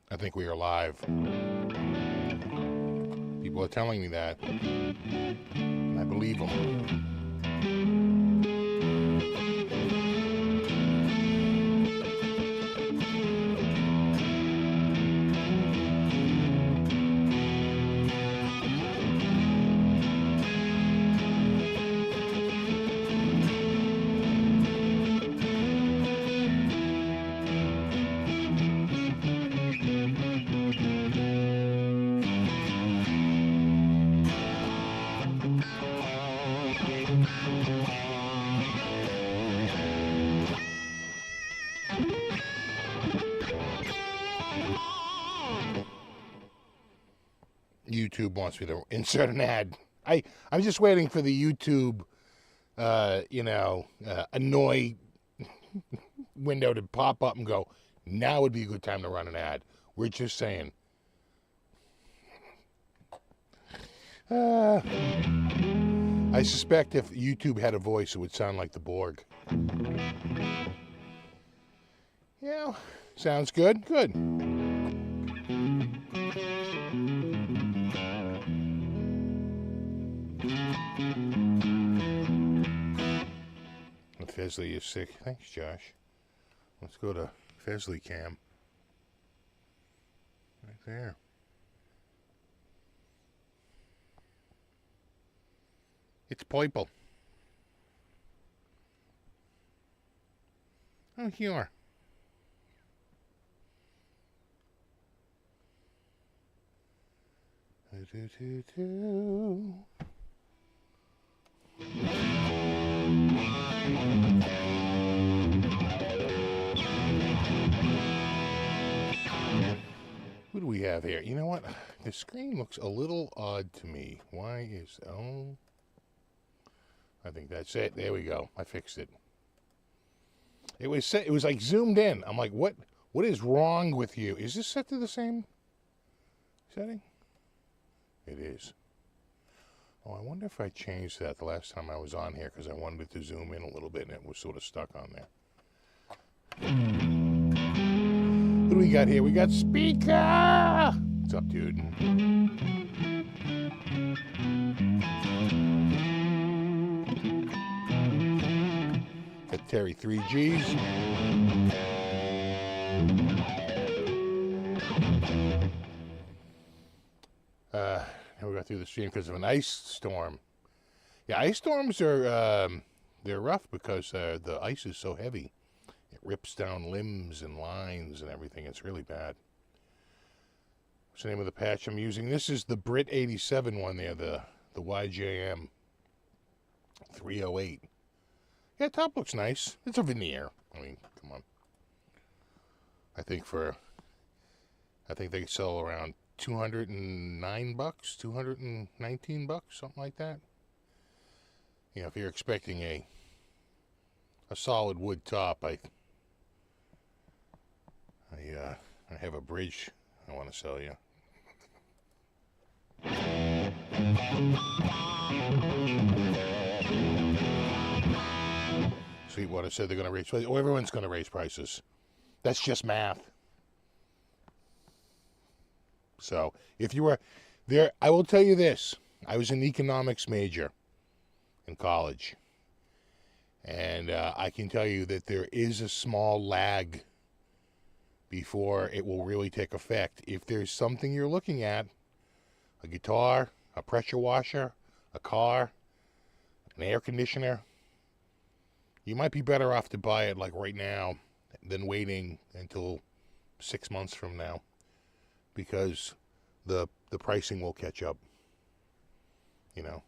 I think we are live. People are telling me that, and I believe them. YouTube wants me to insert an ad. I'm just waiting for the YouTube, annoy window to pop up and go, now would be a good time to run an ad. We're just saying. I suspect if YouTube had a voice, it would sound like the Borg. Yeah, sounds good. Good. Fesley is sick. Thanks, Josh. Let's go to Fesley cam. Right there. It's purple. Oh, here. What do we have here? You know what? The screen looks a little odd to me. Why is... Oh... I think that's it. There we go. I fixed it. It was like zoomed in. I'm like, what is wrong with you? Is this set to the same setting? It is. Oh, I wonder if I changed that the last time I was on here because I wanted it to zoom in a little bit and it was sort of stuck on there. What do we got here? We got speaker! What's up, dude? Got Terry 3Gs. We got through the stream because of an ice storm. Yeah, ice storms are they're rough because the ice is so heavy. It rips down limbs and lines and everything. It's really bad. What's the name of the patch I'm using? This is the Brit 87 one there, the YJM 308. Yeah, top looks nice. It's a veneer. I mean, come on. I think they sell around $209, $219, something like that. You know, if you're expecting a solid wood top, I have a bridge I want to sell you. Sweetwater said they're going to raise prices. Oh, everyone's going to raise prices. That's just math. So, if you were there, I will tell you this. I was an economics major in college. And I can tell you that there is a small lag before it will really take effect. If there's something you're looking at, a guitar, a pressure washer, a car, an air conditioner, you might be better off to buy it like right now than waiting until 6 months from now, because the pricing will catch up. You know,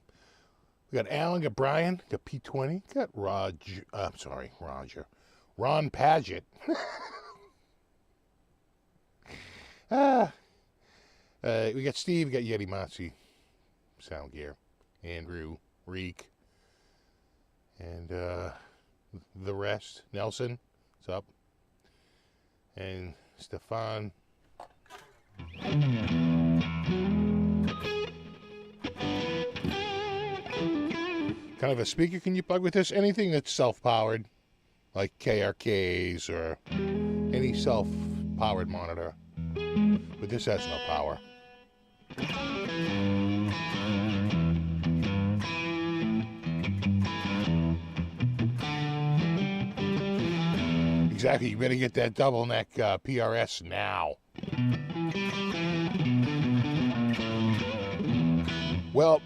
we got Alan, got Brian, got P20, got Roger, Ron Padgett. We got Steve, we got Yeti Matzi. sound gear. Andrew, Reek, and the rest. Nelson, what's up? And Stefan. Kind of a speaker can you plug with this? Anything that's self-powered, like KRKs or any self-powered monitor. But this has no power. Exactly, you better get that double neck PRS now. Well,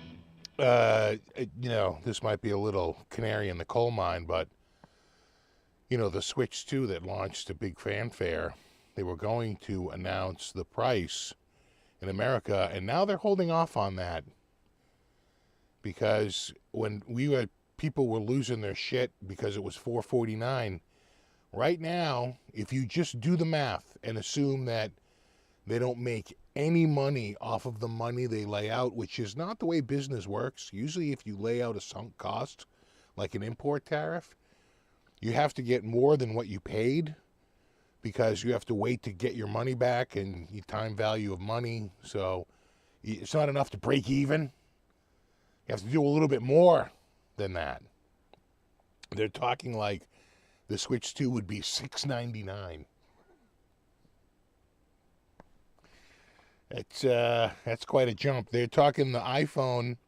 you know, this might be a little canary in the coal mine, but, you know, the Switch 2 that launched a big fanfare, they were going to announce the price in America, and now they're holding off on that. Because when people were losing their shit because it was $449. Right now, if you just do the math and assume that they don't make any money off of the money they lay out, which is not the way business works. Usually if you lay out a sunk cost, like an import tariff, you have to get more than what you paid because you have to wait to get your money back and your time value of money. So it's not enough to break even. You have to do a little bit more than that. They're talking like the Switch 2 would be $699. That's quite a jump. They're talking the iPhone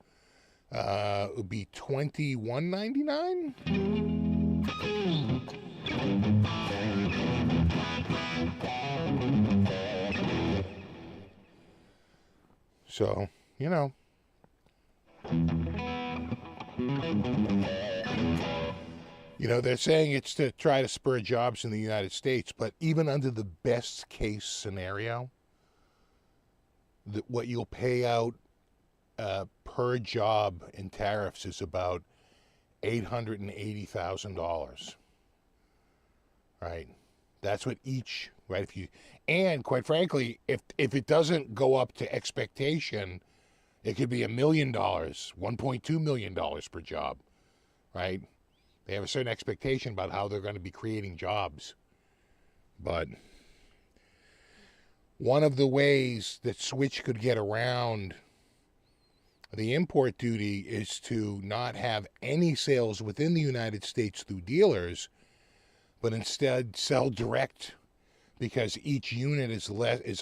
would be $21.99. So, you know. You know, they're saying it's to try to spur jobs in the United States, but even under the best case scenario, what you'll pay out per job in tariffs is about $880,000. Right? That's what each, right? And quite frankly, if it doesn't go up to expectation, it could be $1 million, $1.2 million per job, right? They have a certain expectation about how they're going to be creating jobs. But one of the ways that Switch could get around the import duty is to not have any sales within the United States through dealers, but instead sell direct, because each unit is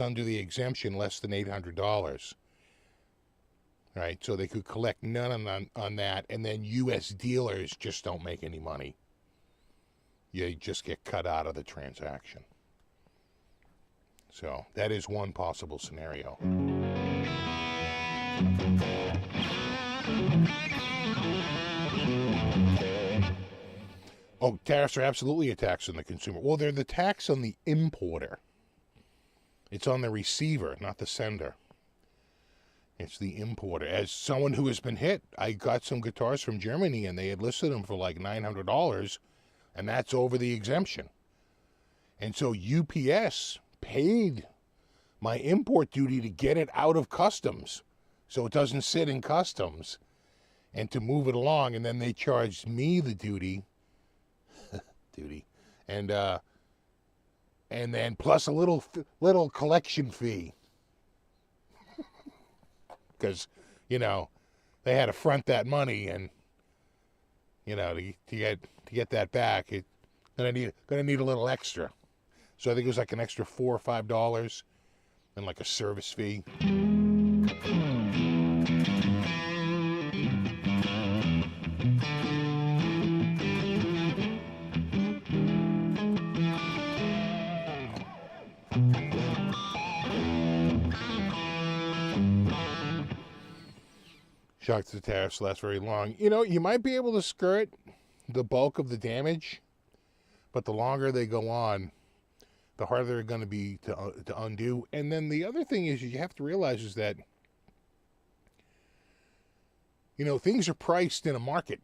under the exemption less than $800. Right, so they could collect none on that, and then U.S. dealers just don't make any money. You just get cut out of the transaction. So that is one possible scenario. Oh, tariffs are absolutely a tax on the consumer. Well, they're the tax on the importer. It's on the receiver, not the sender. It's the importer. As someone who has been hit, I got some guitars from Germany, and they had listed them for like $900, and that's over the exemption. And so UPS paid my import duty to get it out of customs, so it doesn't sit in customs, and to move it along. And then they charged me the duty, and then plus a little collection fee. Because, you know, they had to front that money, and, you know, to get that back, it's gonna need a little extra. So I think it was like an extra $4 or $5, and like a service fee. Shocked the tariffs last very long. You know, you might be able to skirt the bulk of the damage, but the longer they go on, the harder they're going to be to undo. And then the other thing is you have to realize is that, you know, things are priced in a market,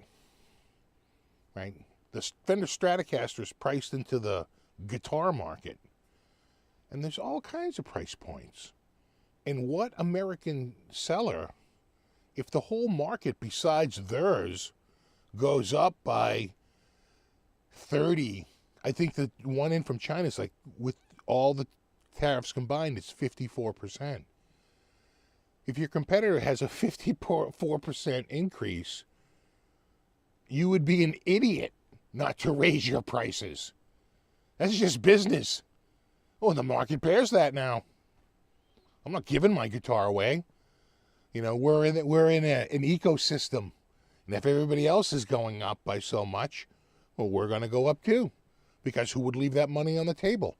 right? The Fender Stratocaster is priced into the guitar market, and there's all kinds of price points. And what American seller if the whole market besides theirs goes up by 30, I think the one in from China is like, with all the tariffs combined, it's 54%. If your competitor has a 54% increase, you would be an idiot not to raise your prices. That's just business. Oh, the market bears that now. I'm not giving my guitar away. You know, we're in an ecosystem. And if everybody else is going up by so much, well, we're going to go up too. Because who would leave that money on the table?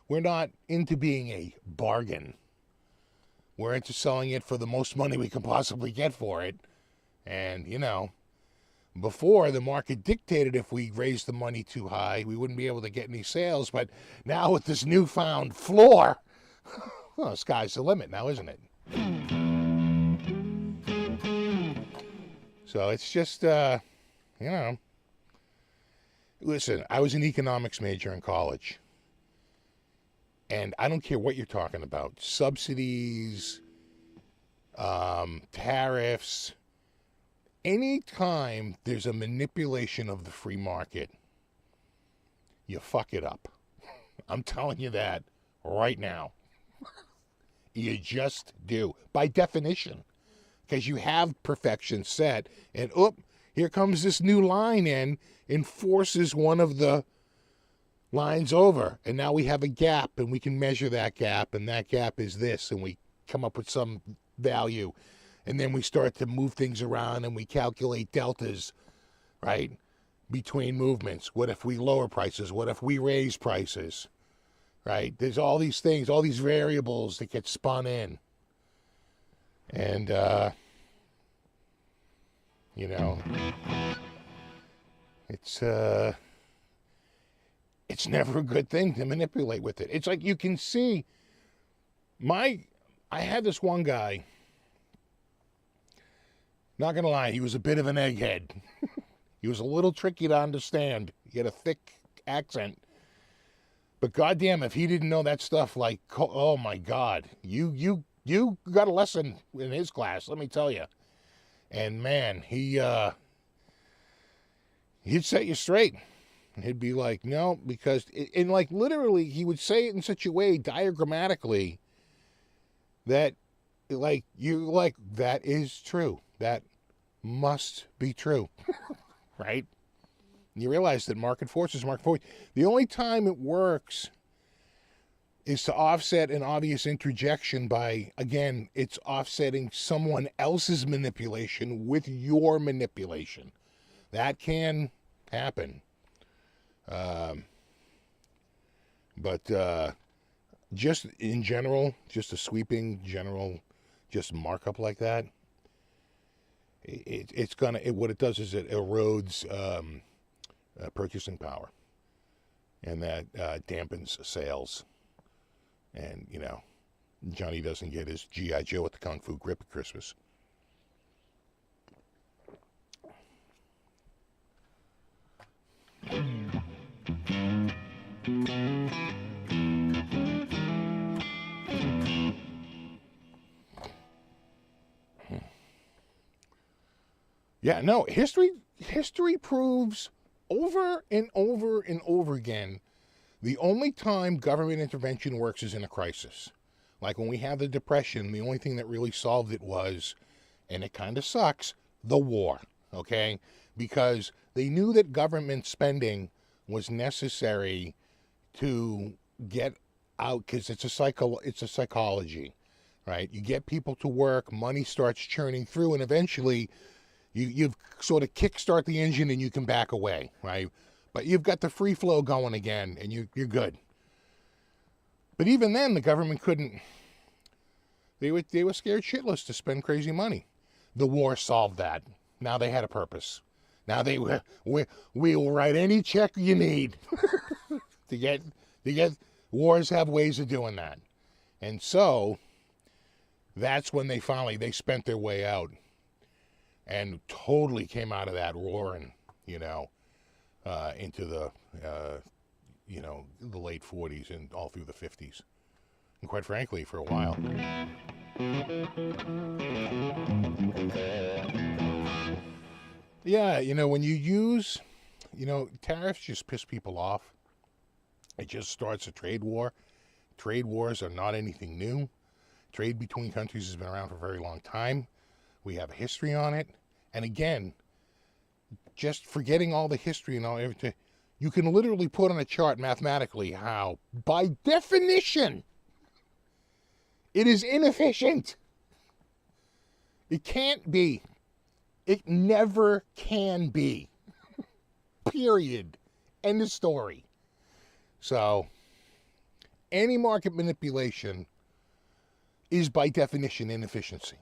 We're not into being a bargain. We're into selling it for the most money we can possibly get for it. And, you know, before, the market dictated if we raised the money too high, we wouldn't be able to get any sales. But now with this newfound floor, well, the sky's the limit now, isn't it? So it's just, you know, listen, I was an economics major in college. And I don't care what you're talking about. Subsidies, tariffs. Anytime there's a manipulation of the free market, you fuck it up. I'm telling you that right now. You just do. By definition. Because you have perfection set. And, here comes this new line in and forces one of the lines over, and now we have a gap, and we can measure that gap, and that gap is this, and we come up with some value, and then we start to move things around, and we calculate deltas, right, between movements. What if we lower prices? What if we raise prices? Right? There's all these things, all these variables that get spun in, and you know, it's never a good thing to manipulate with it. It's like you can see, I had this one guy, not going to lie, he was a bit of an egghead. He was a little tricky to understand. He had a thick accent. But goddamn, if he didn't know that stuff, like, oh my God, you got a lesson in his class, let me tell you. And man, he'd set you straight. He'd be like, no, because, and like literally, he would say it in such a way, diagrammatically, that like, that is true. That must be true. Right? And you realize that market forces. The only time it works is to offset an obvious interjection by, again, it's offsetting someone else's manipulation with your manipulation. That can happen. But just in general, just a sweeping general, just markup like that, what it does is it erodes purchasing power, and that dampens sales. And, you know, Johnny doesn't get his G.I. Joe at the Kung Fu grip at Christmas. Yeah, no, history proves over and over and over again, the only time government intervention works is in a crisis. Like when we had the Depression, the only thing that really solved it was, and it kind of sucks, the war, okay? Because they knew that government spending was necessary to get out, because it's a psychology, right? You get people to work, money starts churning through, and eventually you've sort of kickstart the engine and you can back away, right? But you've got the free flow going again, and you're good. But even then, the government couldn't. They were scared shitless to spend crazy money. The war solved that. Now they had a purpose. Now we will write any check you need to get. Wars have ways of doing that, and so that's when they spent their way out, and totally came out of that roaring, into the the late 40s and all through the 50s, and quite frankly, for a while. Yeah, when you use, tariffs just piss people off. It just starts a trade war. Trade wars are not anything new. Trade between countries has been around for a very long time. We have a history on it. And again, just forgetting all the history and all everything, you can literally put on a chart mathematically how, by definition, it is inefficient. It can't be. It never can be. Period. End of story. So, any market manipulation is by definition inefficiency.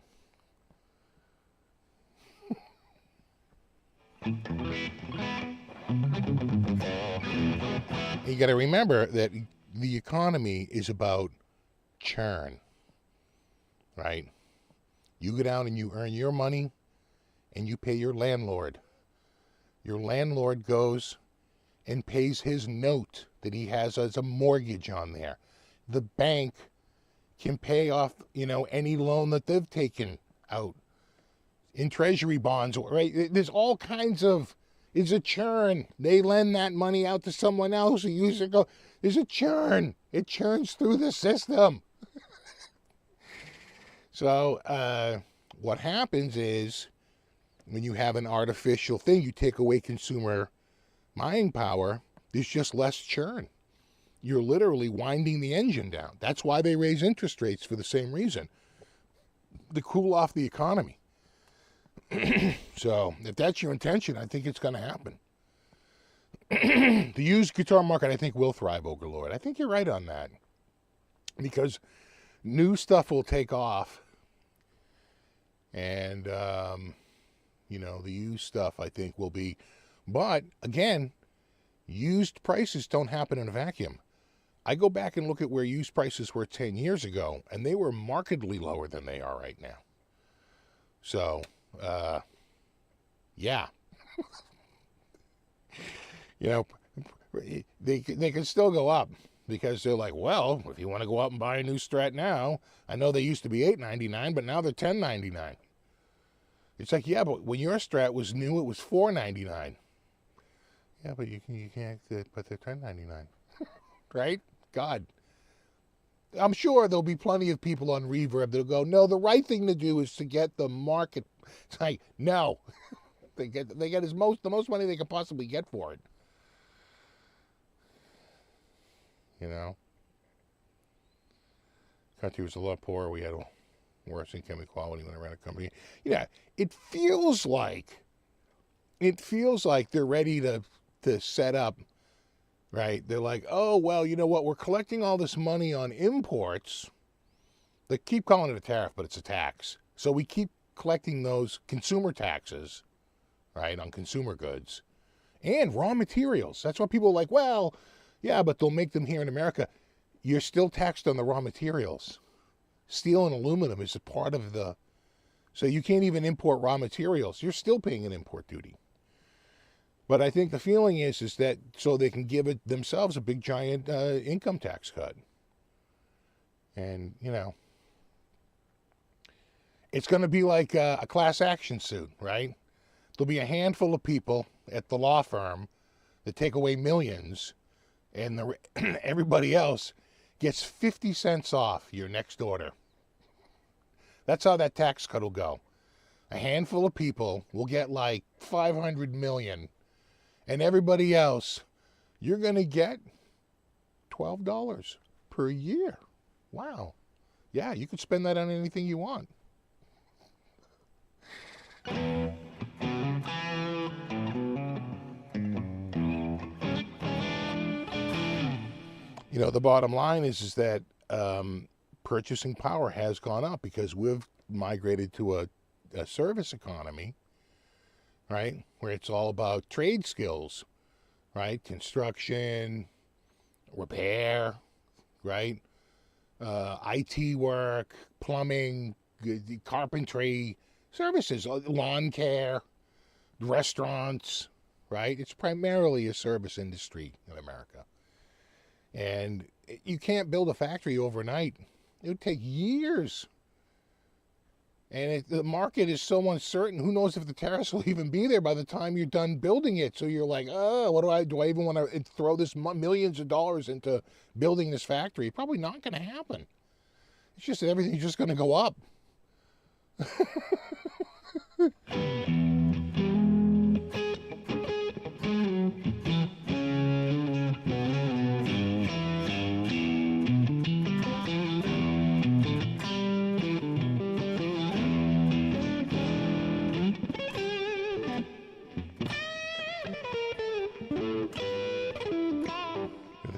You got to remember that the economy is about churn, right? You go down and you earn your money and you pay your landlord. Your landlord goes and pays his note that he has as a mortgage on there. The bank can pay off, any loan that they've taken out in treasury bonds, right? There's all kinds of, it's a churn. They lend that money out to someone else who uses it. There's a churn. It churns through the system. So what happens is when you have an artificial thing, you take away consumer buying power, there's just less churn. You're literally winding the engine down. That's why they raise interest rates, for the same reason, to cool off the economy. So if that's your intention, I think it's going to happen. The used guitar market, I think, will thrive, Overlord. I think you're right on that. Because new stuff will take off. And, the used stuff, I think, will be. But, again, used prices don't happen in a vacuum. I go back and look at where used prices were 10 years ago, and they were markedly lower than they are right now. So, yeah. They can still go up, because they're like, well, if you want to go out and buy a new Strat now, I know they used to be $8.99, but now they're $10.99. It's like, yeah, but when your Strat was new, it was $4.99. Yeah, but you can't, but they're $10.99, right? God, I'm sure there'll be plenty of people on Reverb that'll go, no, the right thing to do is to get the market. It's like, no, they get the most money they can possibly get for it. Country was a lot poorer. We had a worse income equality when I ran a company. Yeah, it feels like they're ready to set up, right? They're like, oh, well, you know what? We're collecting all this money on imports. They keep calling it a tariff, but it's a tax. So we keep collecting those consumer taxes, right, on consumer goods and raw materials. That's why people are like, well, yeah, but they'll make them here in America. You're still taxed on the raw materials. Steel and aluminum is a part of the... So you can't even import raw materials. You're still paying an import duty. But I think the feeling is that so they can give it themselves a big, giant income tax cut. And, it's going to be like a class action suit, right? There'll be a handful of people at the law firm that take away millions, and everybody else gets 50 cents off your next order. That's how that tax cut will go. A handful of people will get like 500 million, and everybody else, you're going to get $12 per year. Wow. Yeah, you could spend that on anything you want. The bottom line is that purchasing power has gone up because we've migrated to a service economy, right? Where it's all about trade skills, right? Construction, repair, right? IT work, plumbing, carpentry, services, lawn care, restaurants, right? It's primarily a service industry in America. And you can't build a factory overnight. It would take years. And the market is so uncertain. Who knows if the tariffs will even be there by the time you're done building it? So you're like, oh, what do I even want to throw this millions of dollars into building this factory? Probably not going to happen. It's just that everything's just going to go up.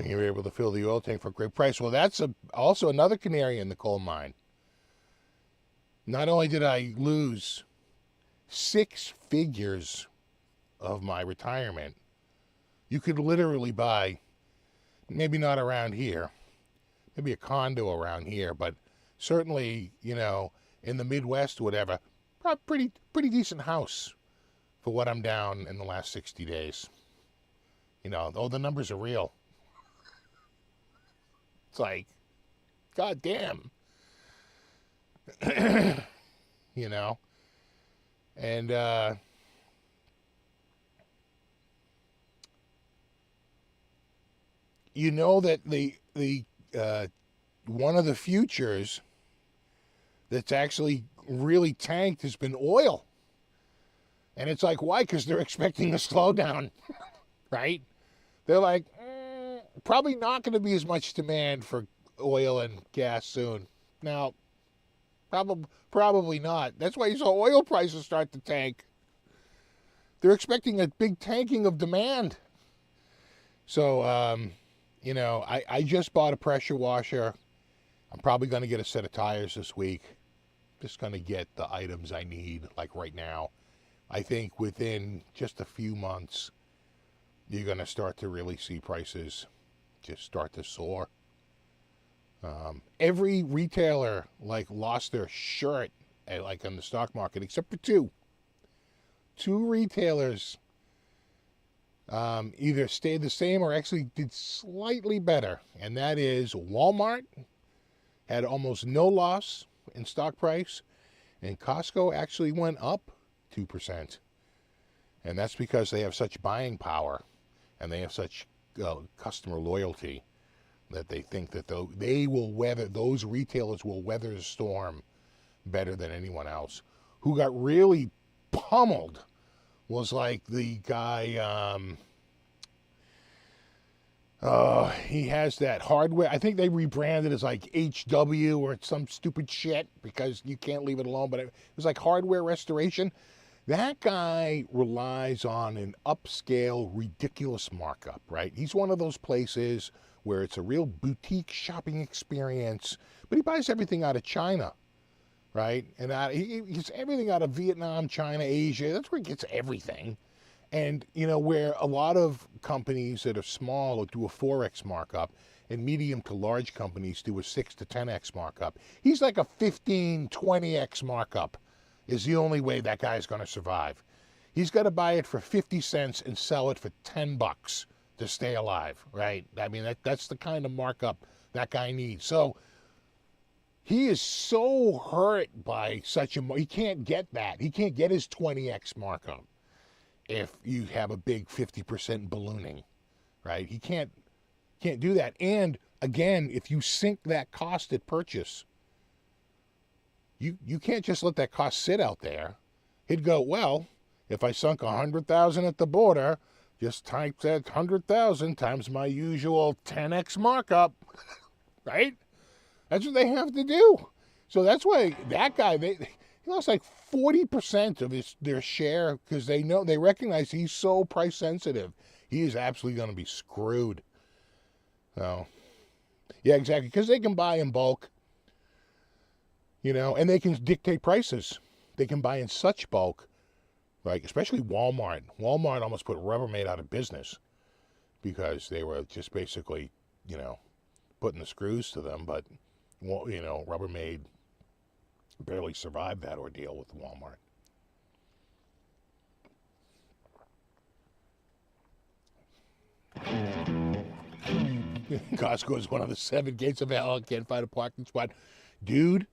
You're able to fill the oil tank for a great price. Well, that's also another canary in the coal mine. Not only did I lose 6 figures of my retirement, you could literally buy, maybe not around here, maybe a condo around here, but certainly, you know, in the Midwest or whatever, pretty decent house for what I'm down in the last 60 days. You know, the numbers are real. It's like, God damn. You know? And, you know that the one of the futures that's actually really tanked has been oil. And it's like, why? Because they're expecting a slowdown, right? They're like, probably not going to be as much demand for oil and gas soon. Now, probably not. That's why you saw oil prices start to tank. They're expecting a big tanking of demand. So, you know, I just bought a pressure washer. I'm probably going to get a set of tires this week. Just going to get the items I need, like right now. I think within just a few months, you're going to start to really see prices just start to soar. Every retailer lost their shirt like on the stock market, except for two retailers either stayed the same or actually did slightly better, and that is Walmart had almost no loss in stock price, and Costco actually went up 2%, and that's because they have such buying power and they have such customer loyalty that they think that those retailers will weather the storm better than anyone else. Who got really pummeled was like the guy, he has that hardware. I think they rebranded as like HW or some stupid shit because you can't leave it alone, but it was like hardware restoration. That guy relies on an upscale, ridiculous markup, right? He's one of those places where it's a real boutique shopping experience, but he buys everything out of China, right? And he gets everything out of Vietnam, China, Asia. That's where he gets everything. And, you know, where a lot of companies that are small will do a 4x markup, and medium to large companies do a 6 to 10x markup. He's like a 15, 20x markup is the only way that guy's going to survive. He's got to buy it for 50 cents and sell it for $10 to stay alive, right? I mean, that's the kind of markup that guy needs. So he is so hurt by he can't get that. He can't get his 20x markup if you have a big 50% ballooning, right? He can't do that. And again, if you sink that cost at purchase, you can't just let that cost sit out there. He'd go, well, if I sunk 100,000 at the border, just type that 100,000 times my usual 10x markup, right? That's what they have to do. So that's why that guy, he lost like 40% of their share because they recognize he's so price sensitive. He is absolutely going to be screwed. So, yeah, exactly, because they can buy in bulk. You know, and they can dictate prices. They can buy in such bulk, like especially Walmart. Walmart almost put Rubbermaid out of business because they were just basically, you know, putting the screws to them. But, you know, Rubbermaid barely survived that ordeal with Walmart. Costco is one of the 7 gates of hell. Can't find a parking spot. Dude,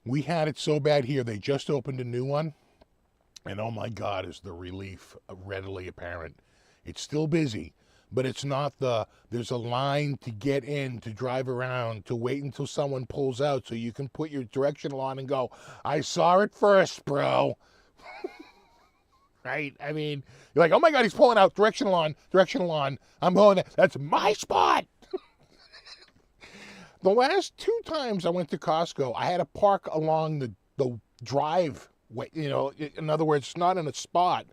We had it so bad here, they just opened a new one. And oh my God, is the relief readily apparent. It's still busy, but it's not there's a line to get in, to drive around, to wait until someone pulls out so you can put your directional on and go, I saw it first, bro. Right? I mean, you're like, oh my God, he's pulling out, directional on, directional on. I'm going, that's my spot. The last 2 times I went to Costco, I had to park along the drive. You know, in other words, it's not in a spot,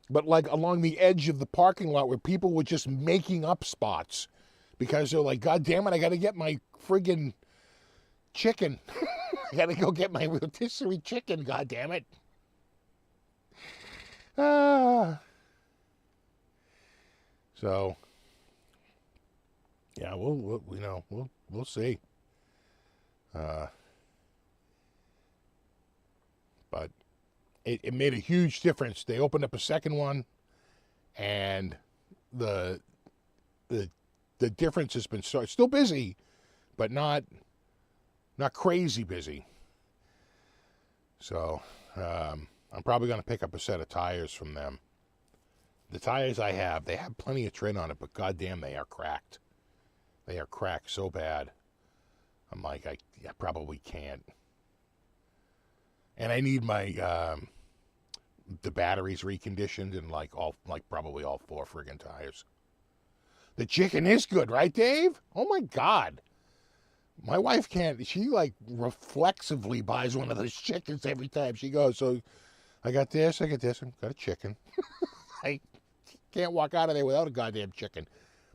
but like along the edge of the parking lot where people were just making up spots because they're like, God damn it, I got to get my friggin' chicken. I got to go get my rotisserie chicken, God damn it. So, yeah, we'll see. But it made a huge difference. They opened up a second one, and the difference has been it's still busy, but not crazy busy. So I'm probably going to pick up a set of tires from them. The tires I have, they have plenty of tread on it, but goddamn, they are cracked. They are cracked so bad. I'm like, I probably can't. And I need my the batteries reconditioned and probably all 4 friggin' tires. The chicken is good, right, Dave? Oh my God. My wife can't, she like reflexively buys one of those chickens every time she goes. So I got this, I've got a chicken. I can't walk out of there without a goddamn chicken.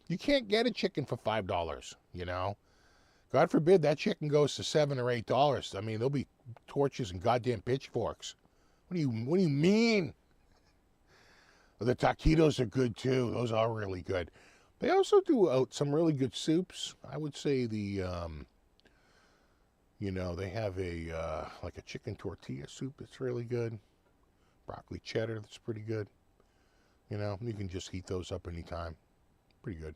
You can't get a chicken for $5, you know? God forbid that chicken goes to $7 or $8. I mean, there'll be torches and goddamn pitchforks. What do you mean? The taquitos are good too. Those are really good. They also do some really good soups. I would say they have like a chicken tortilla soup that's really good. Broccoli cheddar that's pretty good. You know, you can just heat those up anytime. Pretty good.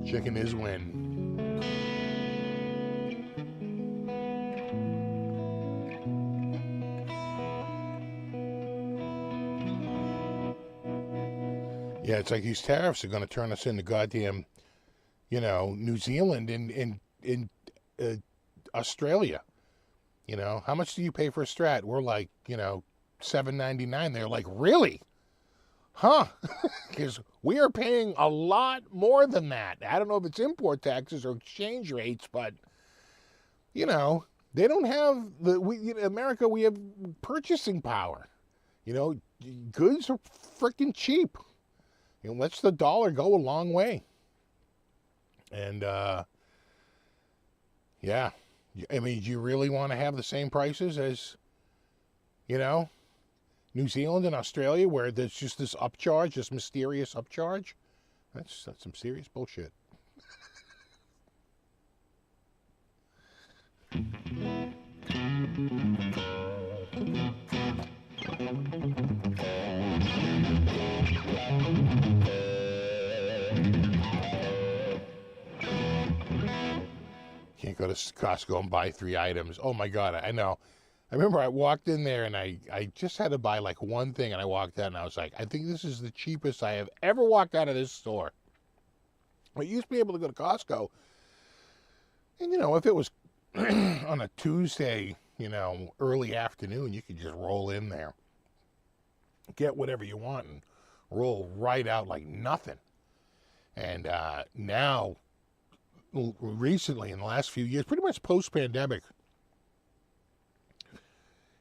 Chicken is win. Yeah, it's like these tariffs are going to turn us into goddamn, New Zealand and Australia. You know, how much do you pay for a Strat? We're like, $7.99. They're like, really? Huh? Because we are paying a lot more than that. I don't know if it's import taxes or exchange rates, but, they don't have America, we have purchasing power. Goods are freaking cheap. It lets the dollar go a long way. And, yeah. I mean, do you really want to have the same prices as, New Zealand and Australia, where there's just this upcharge, this mysterious upcharge? That's some serious bullshit. Can't go to Costco and buy 3 items. Oh my God, I know. I remember I walked in there and I just had to buy like one thing, and I walked out and I was like, I think this is the cheapest I have ever walked out of this store. I used to be able to go to Costco, and if it was on a Tuesday, early afternoon, you could just roll in there, get whatever you want, and roll right out like nothing. And now, recently, in the last few years, pretty much post-pandemic,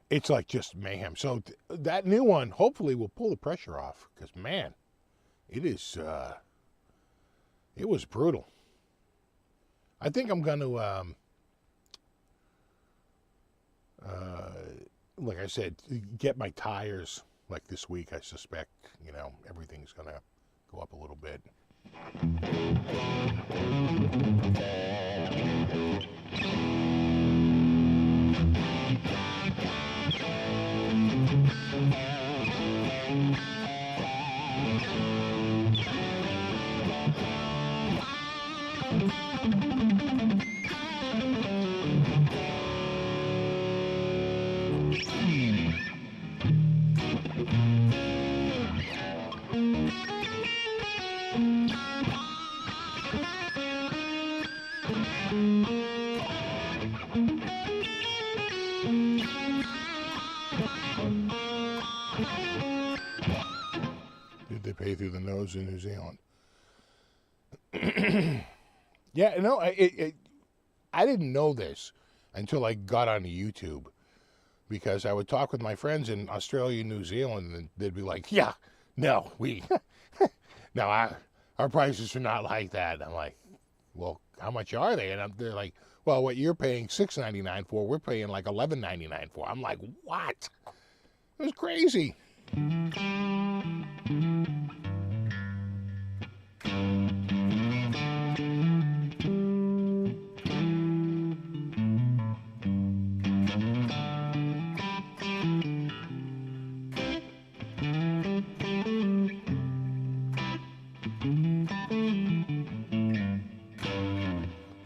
it's like just mayhem. So that new one hopefully will pull the pressure off, because man, it was brutal. I think I'm going to, like I said, get my tires like this week. I suspect, everything's going to go up a little bit. Did they pay through the nose in New Zealand? Yeah, no, I didn't know this until I got onto YouTube, because I would talk with my friends in Australia and New Zealand, and they'd be like, "Yeah, no, no, our prices are not like that." I'm like, "Well, how much are they?" And they're like, "Well, what you're paying $6.99 for, we're paying like $11.99 for." I'm like, "What?" It was crazy.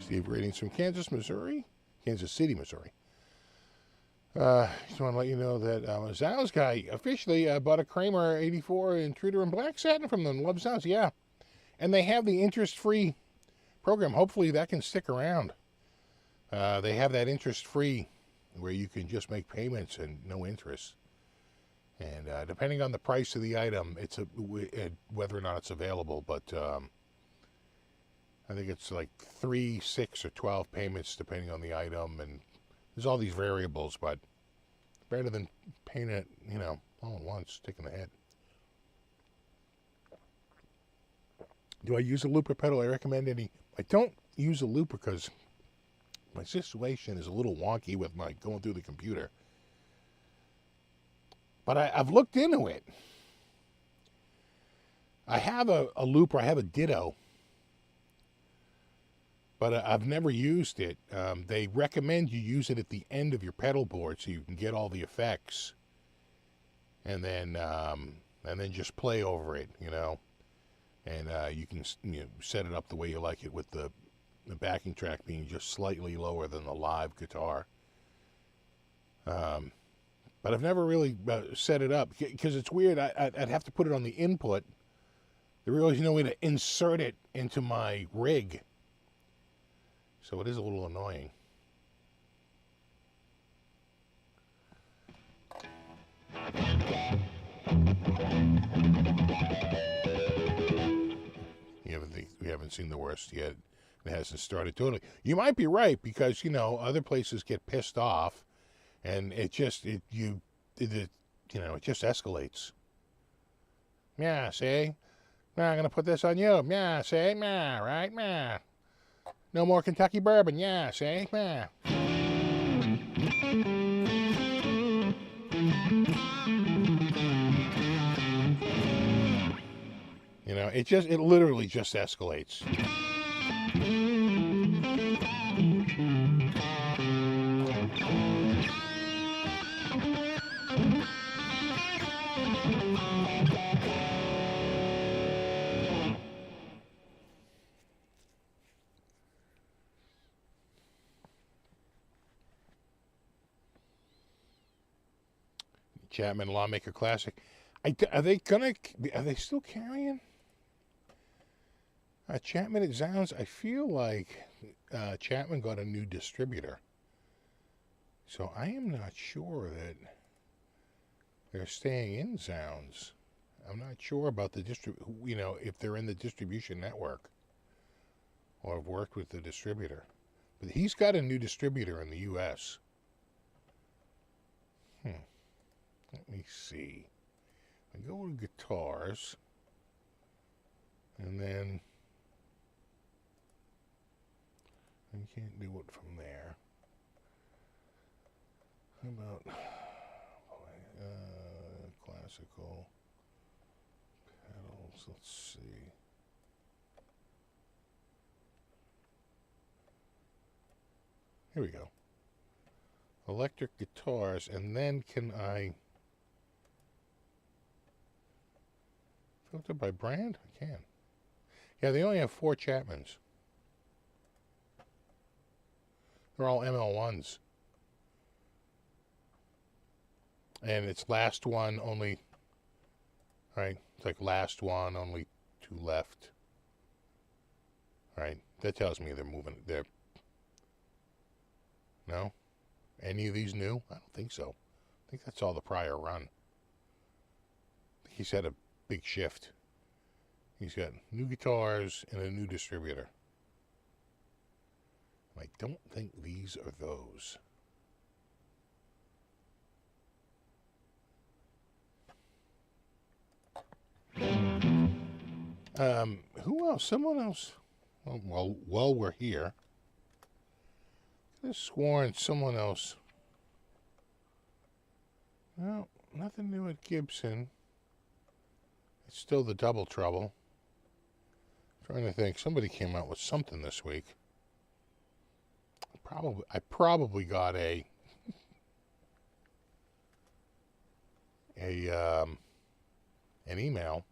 Steve ratings from Kansas City, Missouri. Just want to let you know that Zow's guy officially bought a Kramer 84 Intruder in black satin from them. Love Zow's, yeah. And they have the interest-free program. Hopefully that can stick around. They have that interest-free where you can just make payments and no interest. And depending on the price of the item, it's whether or not it's available. But I think it's like 3, 6, or 12 payments depending on the item, and there's all these variables. But better than paying it, all at once, sticking the head. Do I use a looper pedal? I recommend any. I don't use a looper because my situation is a little wonky with my going through the computer. But I've looked into it. I have a looper. I have a Ditto. But I've never used it. They recommend you use it at the end of your pedal board so you can get all the effects, and then just play over it, And you can set it up the way you like it, with the backing track being just slightly lower than the live guitar. But I've never really set it up because it's weird. I'd have to put it on the input. There really is no way to insert it into my rig. So it is a little annoying. We haven't seen the worst yet. It hasn't started totally. You might be right, because other places get pissed off, and it just escalates. Yeah, see? I'm gonna put this on you. Yeah, see? Yeah, right? Yeah. No more Kentucky bourbon. Yeah, see? Yeah. It literally just escalates. Chapman Lawmaker Classic. Are they still carrying Chapman at Zounds? I feel like Chapman got a new distributor, so I am not sure that they're staying in Zounds. I'm not sure about the if they're in the distribution network or have worked with the distributor. But he's got a new distributor in the U.S. Let me see. I go to guitars, and then I can't do it from there. How about classical pedals? So let's see. Here we go. Electric guitars, and then can I filter by brand? I can. Yeah, they only have 4 Chapmans. They're all ML1s. And it's last one, only, right? It's like last one, only 2 left. Right? That tells me they're moving. They're, no? Any of these new? I don't think so. I think that's all the prior run. He's had a big shift. He's got new guitars and a new distributor. I don't think these are those. Who else? Someone else. Well, while we're here, I could have sworn someone else. No, nothing new at Gibson. It's still the Double Trouble. Trying to think. Somebody came out with something this week. I probably got an email.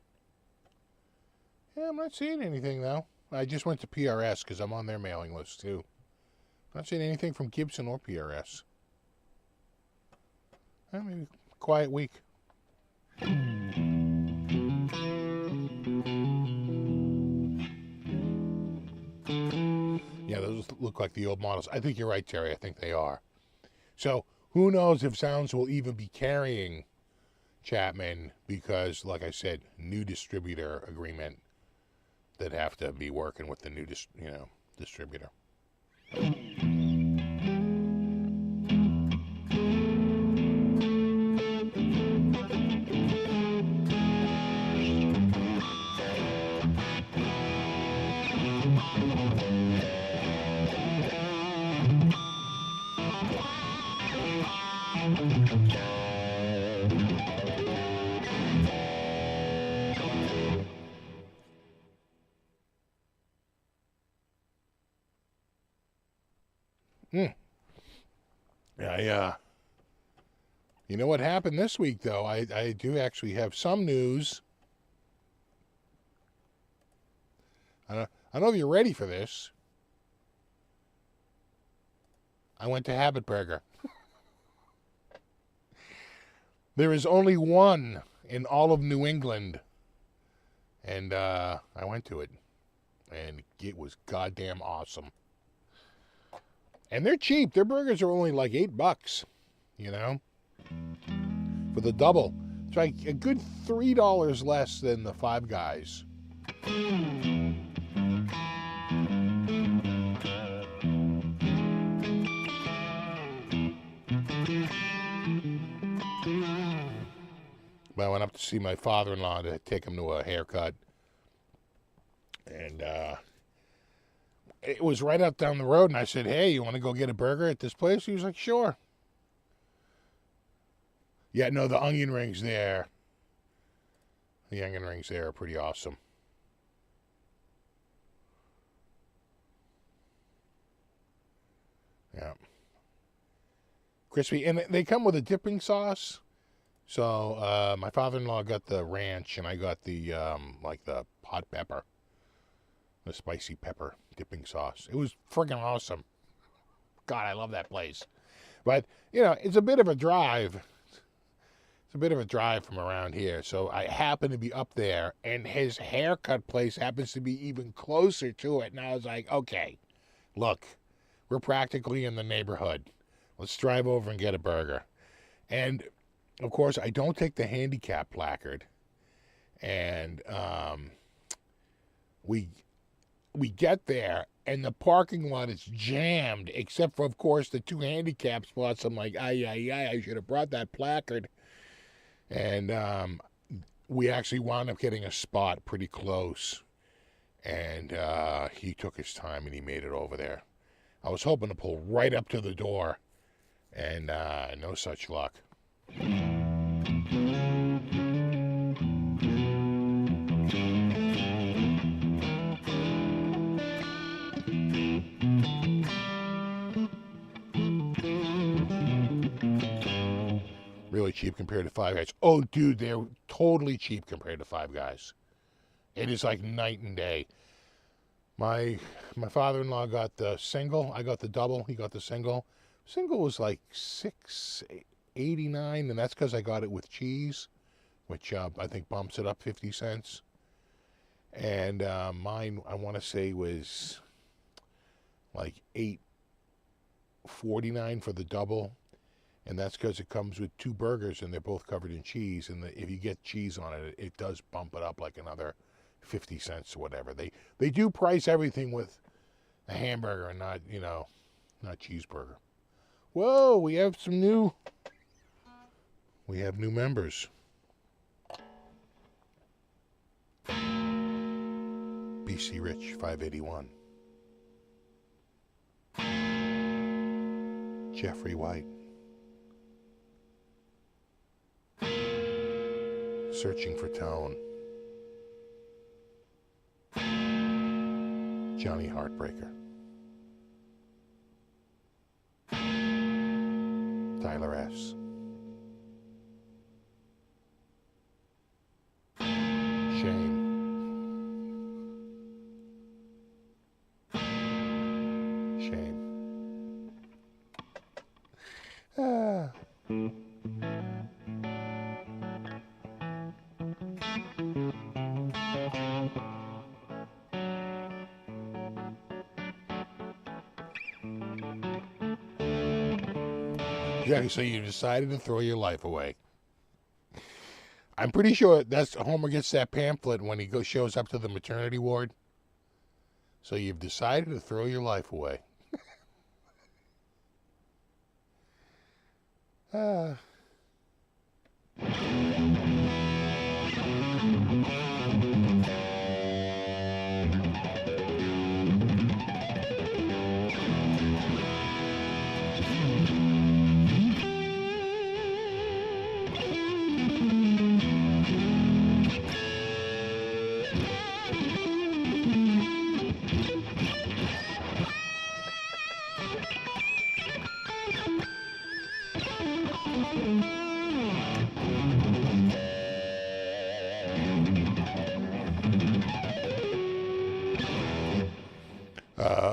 Yeah, I'm not seeing anything though. I just went to PRS because I'm on their mailing list too. Not seeing anything from Gibson or PRS. Maybe quiet week. Yeah, those look like the old models. I think you're right, Terry. I think they are. So who knows if Sounds will even be carrying Chapman because, like I said, new distributor agreement that have to be working with the new distributor. You know what happened this week, though? I do actually have some news. I don't know if you're ready for this. I went to Habit Burger. There is only one in all of New England. And I went to it. And it was goddamn awesome. And they're cheap. Their burgers are only like $8, you know, for the double. It's like a good $3 less than the Five Guys. But I went up to see my father-in-law to take him to a haircut. And it was right up down the road, and I said, hey, you want to go get a burger at this place? He was like, sure. Yeah, no, the onion rings there. The onion rings there are pretty awesome. Yeah. Crispy. And they come with a dipping sauce. So my father-in-law got the ranch, and I got the, like the hot pepper. The spicy pepper dipping sauce. It was friggin' awesome. God, I love that place. But, you know, it's a bit of a drive. It's a bit of a drive from around here. So I happen to be up there, and his haircut place happens to be even closer to it. And I was like, okay, look, we're practically in the neighborhood. Let's drive over and get a burger. And, of course, I don't take the handicap placard. And we get there, and the parking lot is jammed, except for, of course, the 2 handicap spots. I'm like, I should have brought that placard. And we actually wound up getting a spot pretty close. And he took his time, and he made it over there. I was hoping to pull right up to the door, and no such luck. really cheap compared to Five Guys. Oh, dude, they're totally cheap compared to Five Guys. It is like night and day. My father-in-law got the single. I got the double. He got the single. Single was like $6.89, and that's because I got it with cheese, which I think bumps it up 50 cents. And mine, I want to say, was like $8.49 for the double, and that's because it comes with 2 burgers, and they're both covered in cheese. And if you get cheese on it, it does bump it up like another 50 cents or whatever. They do price everything with a hamburger and not, not cheeseburger. Whoa, we have new members. BC Rich 581. Jeffrey White. Searching for Tone. Johnny Heartbreaker. Tyler S. Shane. Yeah, so you decided to throw your life away. I'm pretty sure that's Homer gets that pamphlet when he shows up to the maternity ward. So you've decided to throw your life away.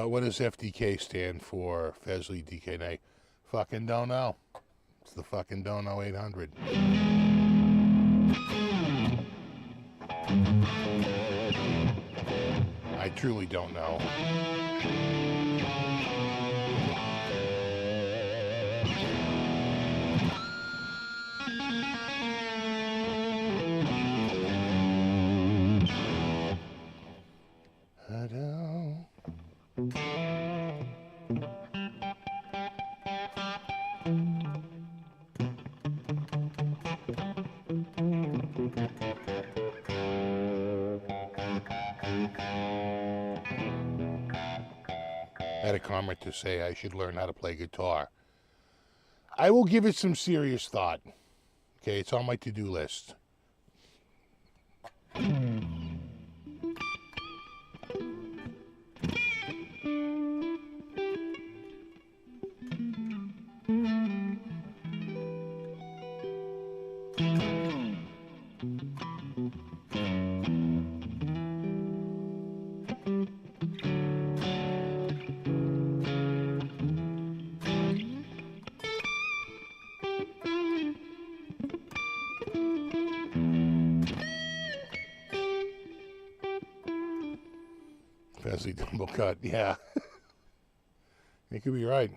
What does FDK stand for? Fesley DK800. Fucking don't know. It's the fucking don't know 800. I truly don't know. I don't. I had a comment to say I should learn how to play guitar. I will give it some serious thought. Okay, it's on my to-do list. Fesley double cut, yeah. You could be right.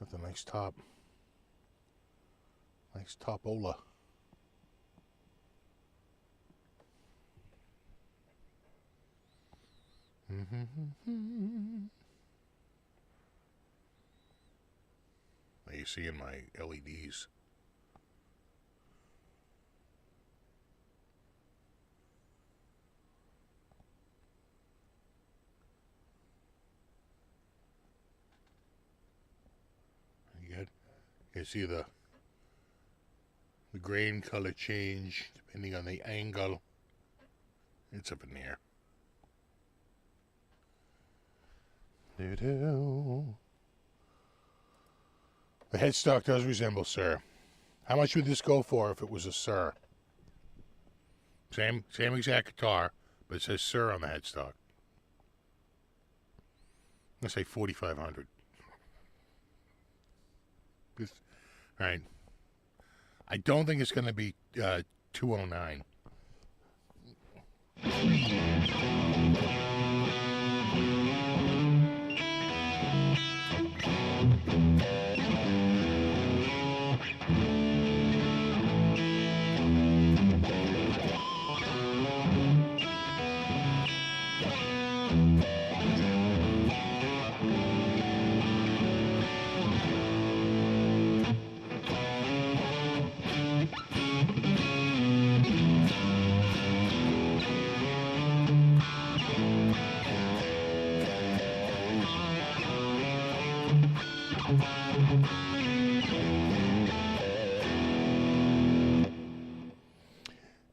That's a nice top. Nice top-ola. Now you see in my LEDs. You good? You see the grain color change depending on the angle. It's a veneer. The headstock does resemble Sir. How much would this go for if it was a Sir? Same exact guitar, but it says Sir on the headstock. Let's say $4,500. Right. I don't think it's going to be $209.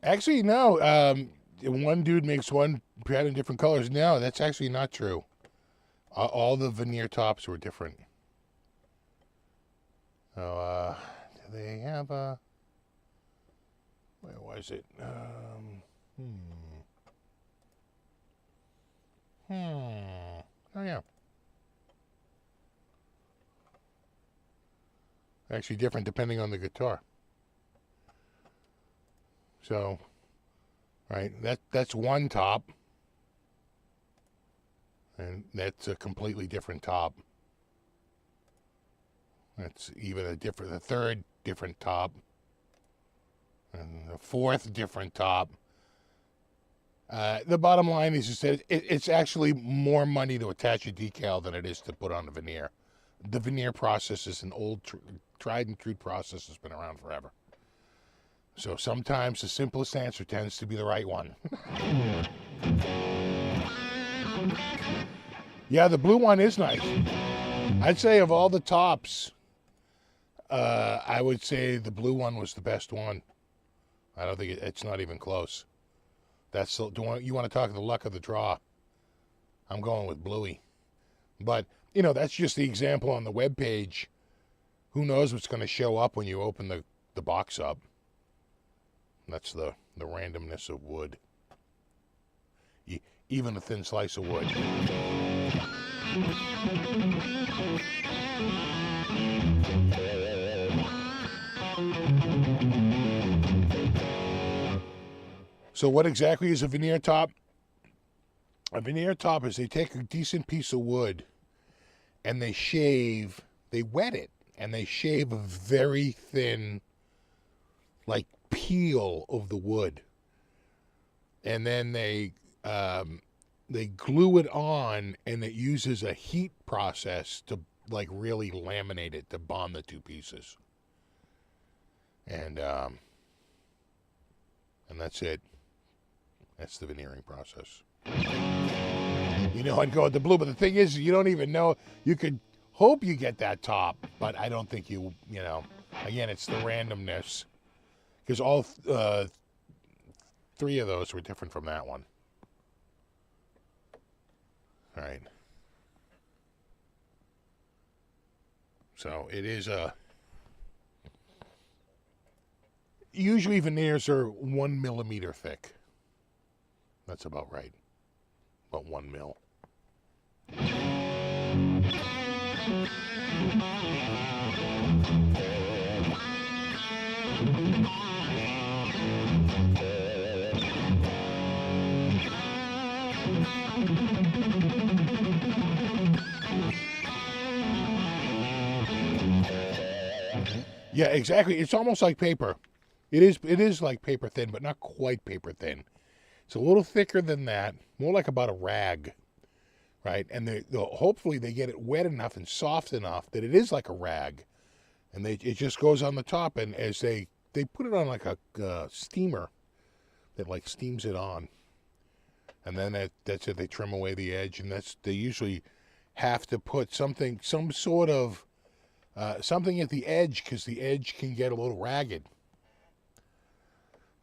Actually, no. One dude makes one pattern in different colors. No, that's actually not true. All the veneer tops were different. So, do they have a... Where was it? Oh, yeah. Actually different depending on the guitar. So, right, that's one top. And that's a completely different top. That's even a third different top. And a fourth different top. The bottom line is that it's actually more money to attach a decal than it is to put on a veneer. The veneer process is an old, tried and true process that's been around forever. So sometimes the simplest answer tends to be the right one. Yeah, the blue one is nice. I'd say of all the tops, I would say the blue one was the best one. I don't think it's not even close. That's the one you want to talk the luck of the draw. I'm going with Bluey. But, you know, that's just the example on the webpage. Who knows what's going to show up when you open the box up. That's the randomness of wood. Even a thin slice of wood. So what exactly is a veneer top? A veneer top is they take a decent piece of wood and they wet it, and they shave a very thin, like, peel of the wood. And then they glue it on, and it uses a heat process to, like, really laminate it, to bond the two pieces. And that's it. That's the veneering process. You know, I'd go with the blue, but the thing is, you don't even know. You could hope you get that top, but I don't think you know. Again, it's the randomness. Because all three of those were different from that one. All right. So it is usually veneers are 1 millimeter thick. That's about right. About 1 mil. Yeah, exactly. It's almost like paper. It is like paper thin, but not quite paper thin. It's a little thicker than that, more like about a rag, right? And hopefully they get it wet enough and soft enough that it is like a rag, and it just goes on the top. And as they put it on like a steamer that like steams it on, and then that's it. They trim away the edge, and they usually have to put some sort of something at the edge, because the edge can get a little ragged,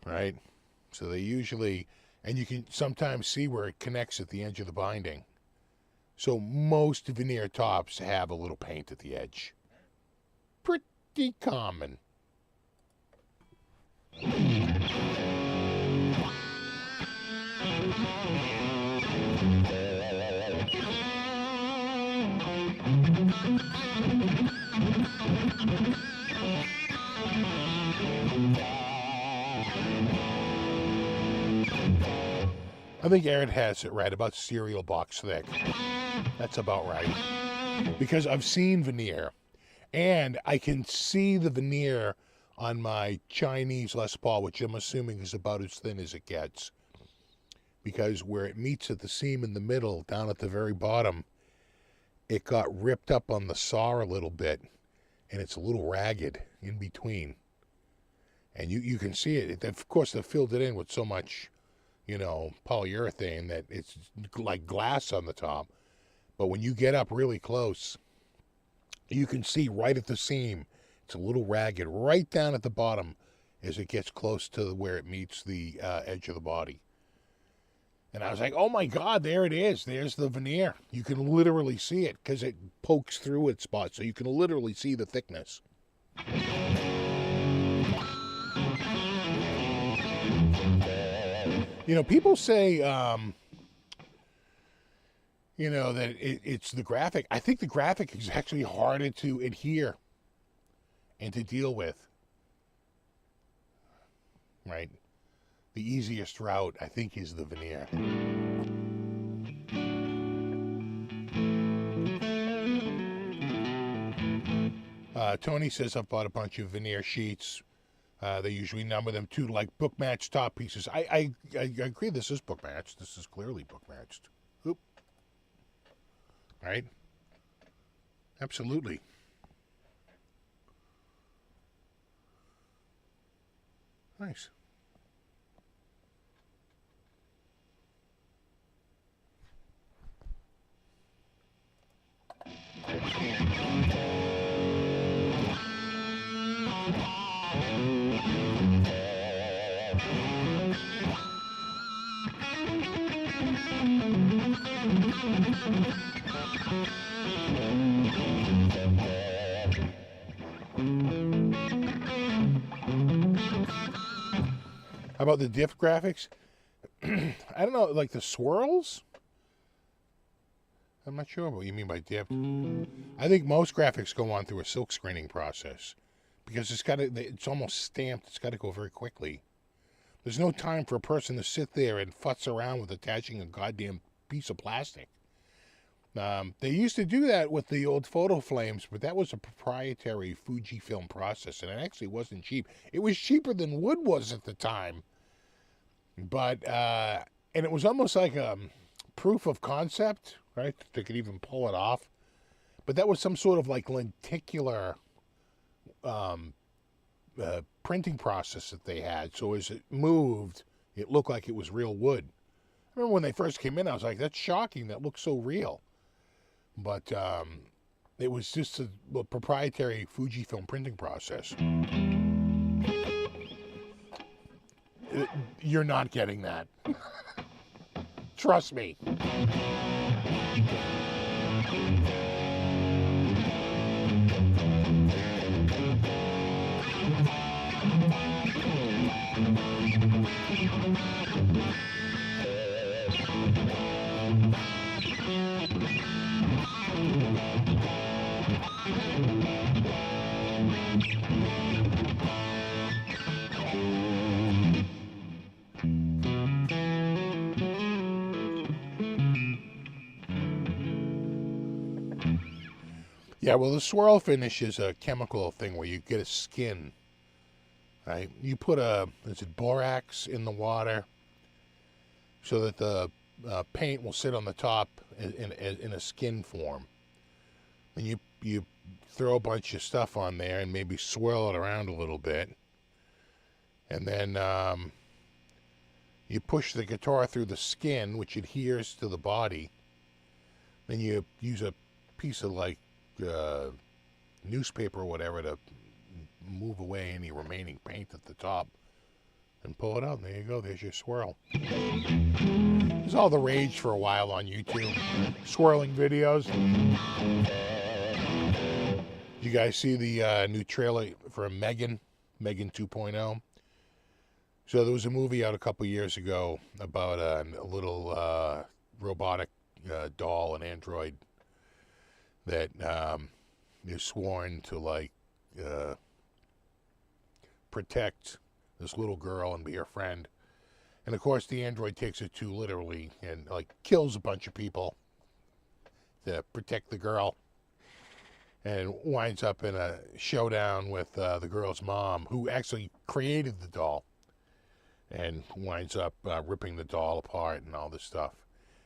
right? So they usually, and you can sometimes see where it connects at the edge of the binding. So most veneer tops have a little paint at the edge. Pretty common. I think Aaron has it right, about cereal box thick. That's about right. Because I've seen veneer, and I can see the veneer on my Chinese Les Paul, which I'm assuming is about as thin as it gets. Because where it meets at the seam in the middle, down at the very bottom, it got ripped up on the saw a little bit, and it's a little ragged in between. And you can see it. Of course, they filled it in with so much, polyurethane that it's like glass on the top. But when you get up really close, you can see right at the seam, it's a little ragged right down at the bottom as it gets close to where it meets the edge of the body. And I was like, oh my God, there it is. There's the veneer. You can literally see it because it pokes through its spot. So you can literally see the thickness. People say, that it's the graphic. I think the graphic is actually harder to adhere and to deal with. Right? The easiest route, I think, is the veneer. Tony says, I've bought a bunch of veneer sheets. They usually number them to like book matched top pieces. I agree, this is book matched. This is clearly book matched. Oop. Right? Absolutely. Nice. How about the diff graphics? I don't know, like the swirls? I'm not sure what you mean by diff. I think most graphics go on through a silk screening process because it's almost stamped. It's got to go very quickly. There's no time for a person to sit there and futz around with attaching a goddamn piece of plastic. They used to do that with the old photo frames, but that was a proprietary Fujifilm process, and it actually wasn't cheap. It was cheaper than wood was at the time, but and it was almost like a proof of concept, right? They could even pull it off, but that was some sort of like lenticular printing process that they had. So as it moved, it looked like it was real wood. I remember when they first came in, I was like, that's shocking. That looks so real. But it was just a proprietary Fujifilm printing process. You're not getting that. Trust me. Yeah, well, the swirl finish is a chemical thing where you get a skin, right? You put borax in the water so that the paint will sit on the top in a skin form. And you throw a bunch of stuff on there and maybe swirl it around a little bit. And then you push the guitar through the skin, which adheres to the body. Then you use a piece of newspaper or whatever to move away any remaining paint at the top and pull it out, and there you go. There's your swirl. It was all the rage for a while on YouTube. Swirling videos. You guys see the new trailer for Megan 2.0? So there was a movie out a couple years ago about a little robotic doll, an android, that is sworn to like protect this little girl and be her friend. And of course the android takes it too literally and like kills a bunch of people to protect the girl, and winds up in a showdown with the girl's mom, who actually created the doll, and winds up ripping the doll apart and all this stuff.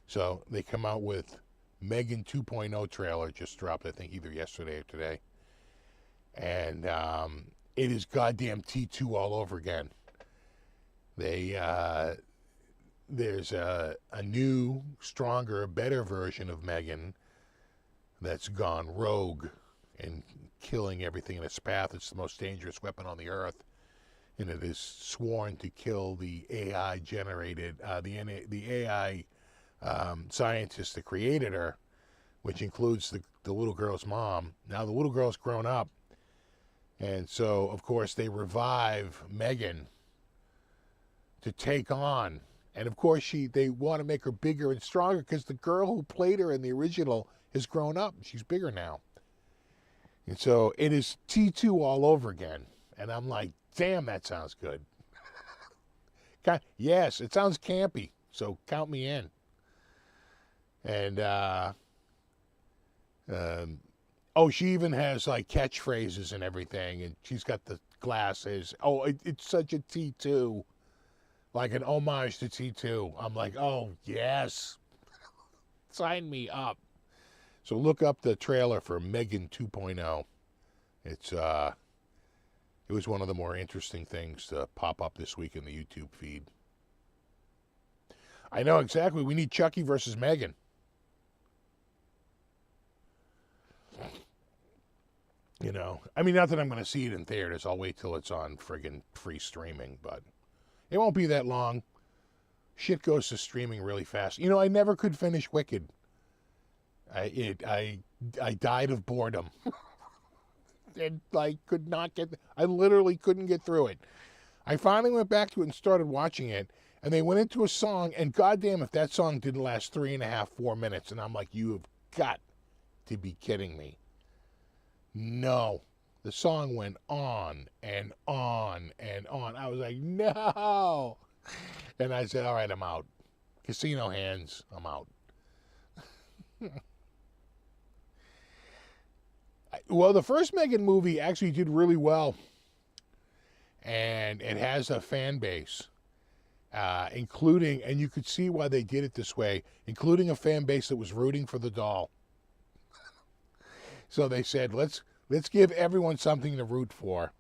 So they come out with Megan 2.0 trailer, just dropped, I think, either yesterday or today. And it is goddamn T2 all over again. There's a new, stronger, better version of Megan that's gone rogue and killing everything in its path. It's the most dangerous weapon on the earth, and it is sworn to kill the AI generated, the AI scientist that created her, which includes the little girl's mom. Now the little girl's grown up, and so of course they revive Megan to take on, and of course they want to make her bigger and stronger because the girl who played her in the original has grown up. She's bigger now. And so it is T2 all over again. And I'm like, damn, that sounds good. Yes, it sounds campy, so count me in. And, she even has like catchphrases and everything, and she's got the glasses. It's such a T2, like an homage to T2. I'm like, oh, yes. Sign me up. So look up the trailer for Megan 2.0. It was one of the more interesting things to pop up this week in the YouTube feed. I know, exactly. We need Chucky versus Megan. You know, I mean, not that I'm going to see it in theaters. I'll wait till it's on friggin' free streaming, but it won't be that long. Shit goes to streaming really fast. You know, I never could finish Wicked. I died of boredom. And I literally couldn't get through it. I finally went back to it and started watching it, and they went into a song, and goddamn if that song didn't last 3.5, 4 minutes, and I'm like, you have got to be kidding me. No. The song went on and on and on. I was like, no. And I said, all right, I'm out. Casino hands, I'm out. Well, the first Megan movie actually did really well, and it has a fan base, including, and you could see why they did it this way, including a fan base that was rooting for the doll. So they said, let's give everyone something to root for.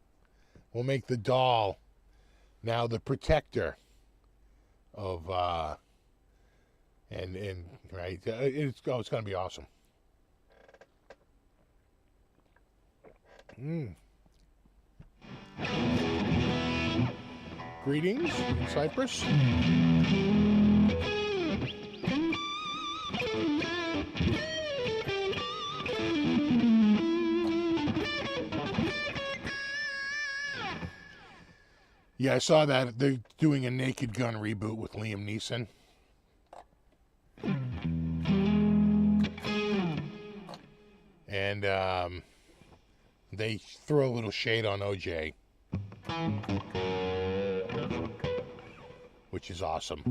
We'll make the doll now the protector of, and right, it's going to be awesome. Greetings in Cyprus. Yeah, I saw that. They're doing a Naked Gun reboot with Liam Neeson. And they throw a little shade on OJ, which is awesome.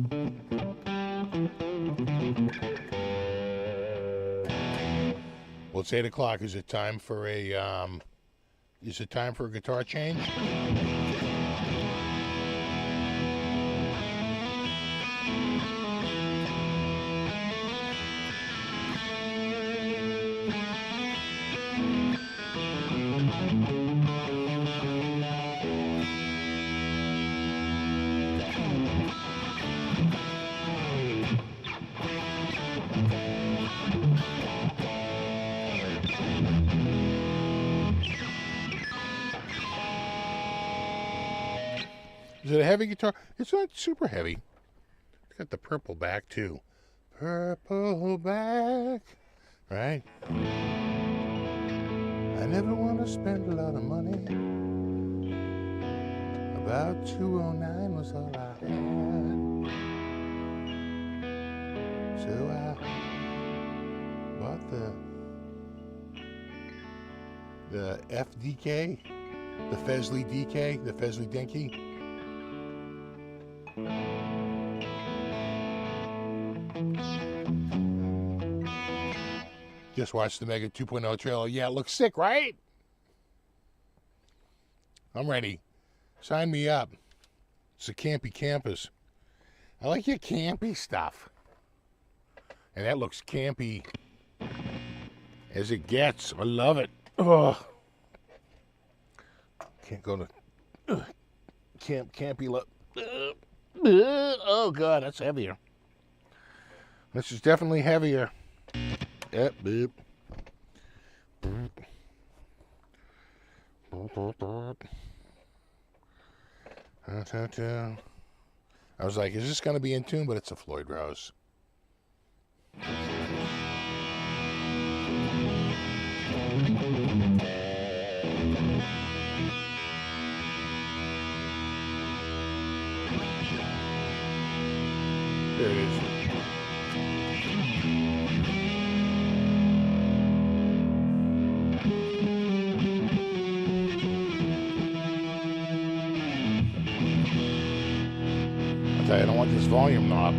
Well, it's 8 o'clock. Is it time for a guitar change? Is it a heavy guitar? It's not super heavy. It's got the purple back too. Purple back, right? I never want to spend a lot of money. About 209 was all I had. So I bought the FDK, the Fesley DK, the Fesley Dinky. Just watched the Mega 2.0 trailer. Yeah, it looks sick, right? I'm ready. Sign me up. It's a campy campus. I like your campy stuff. And that looks campy as it gets. I love it. Oh, can't go to campy look. Oh God, that's heavier. This is definitely heavier. Yep, boop. I was like, is this going to be in tune? But it's a Floyd Rose. There it is. I don't want this volume knob.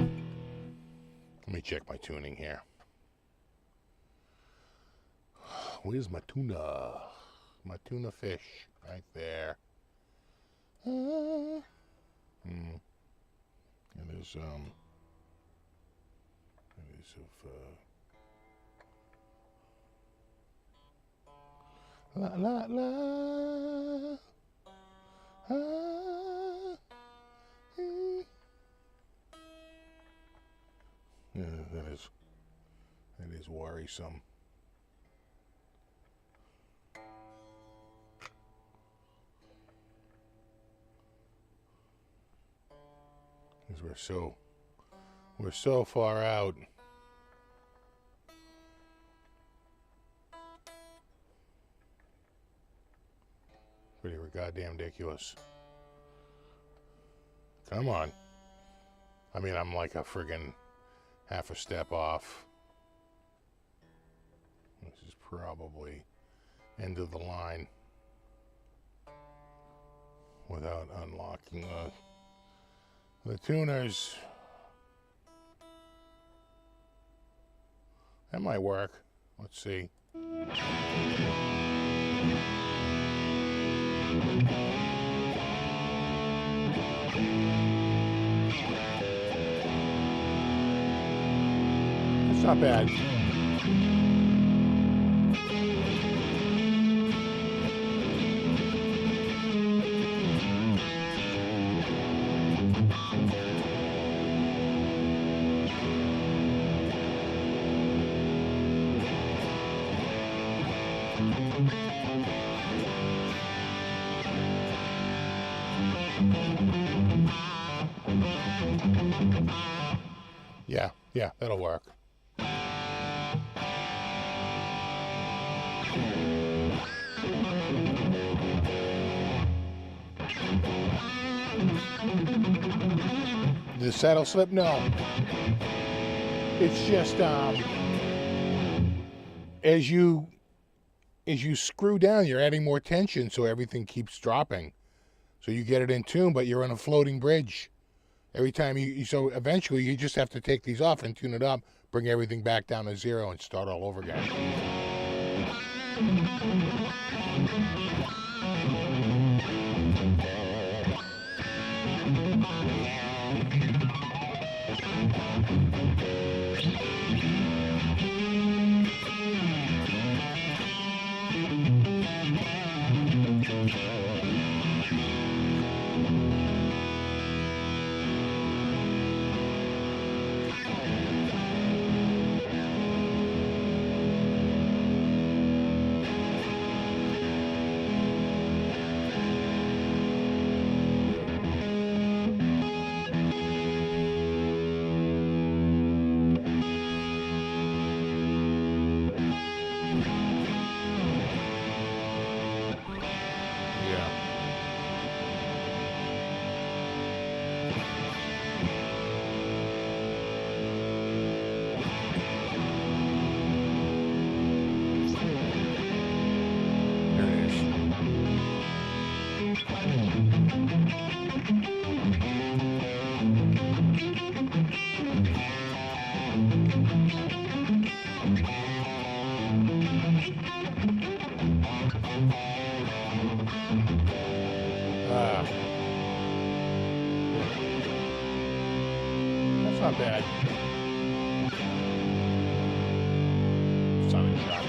Let me check my tuning here. Where's my tuna? My tuna fish. Right there. And there's la la la. Yeah, that is worrisome. Because we're so far out. Pretty goddamn ridiculous. Come on. I mean, I'm like a friggin' half a step off. This is probably end of the line without unlocking the tuners. That might work. Let's see. It's not bad. Yeah, that'll work. The saddle slip? No. It's just as you screw down, you're adding more tension, so everything keeps dropping. So you get it in tune, but you're on a floating bridge. Every time so eventually you just have to take these off and tune it up, bring everything back down to zero and start all over again. not bad. Sonic shot.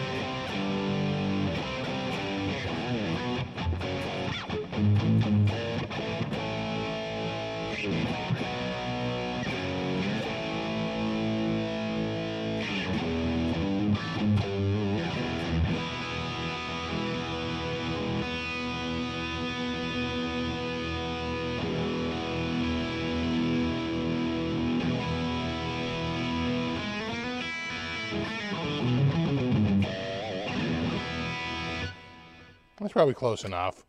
That's probably close enough.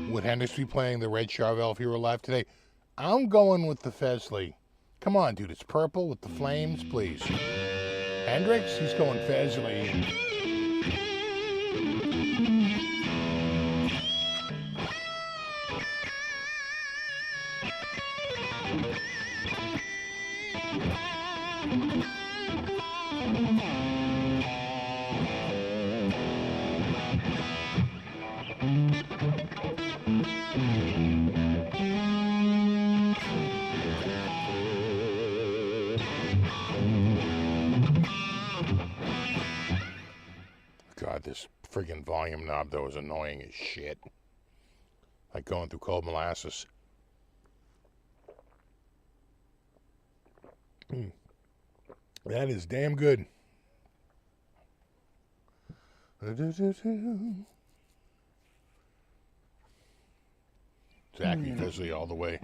Would Hendrix be playing the red Charvel if he were alive today? I'm going with the Fesley. Come on, dude. It's purple with the flames, please. Hendrix? He's going Fesley. God, this friggin' volume knob, though, is annoying as shit. Like going through cold molasses. That is damn good. Zachary Fesley all the way.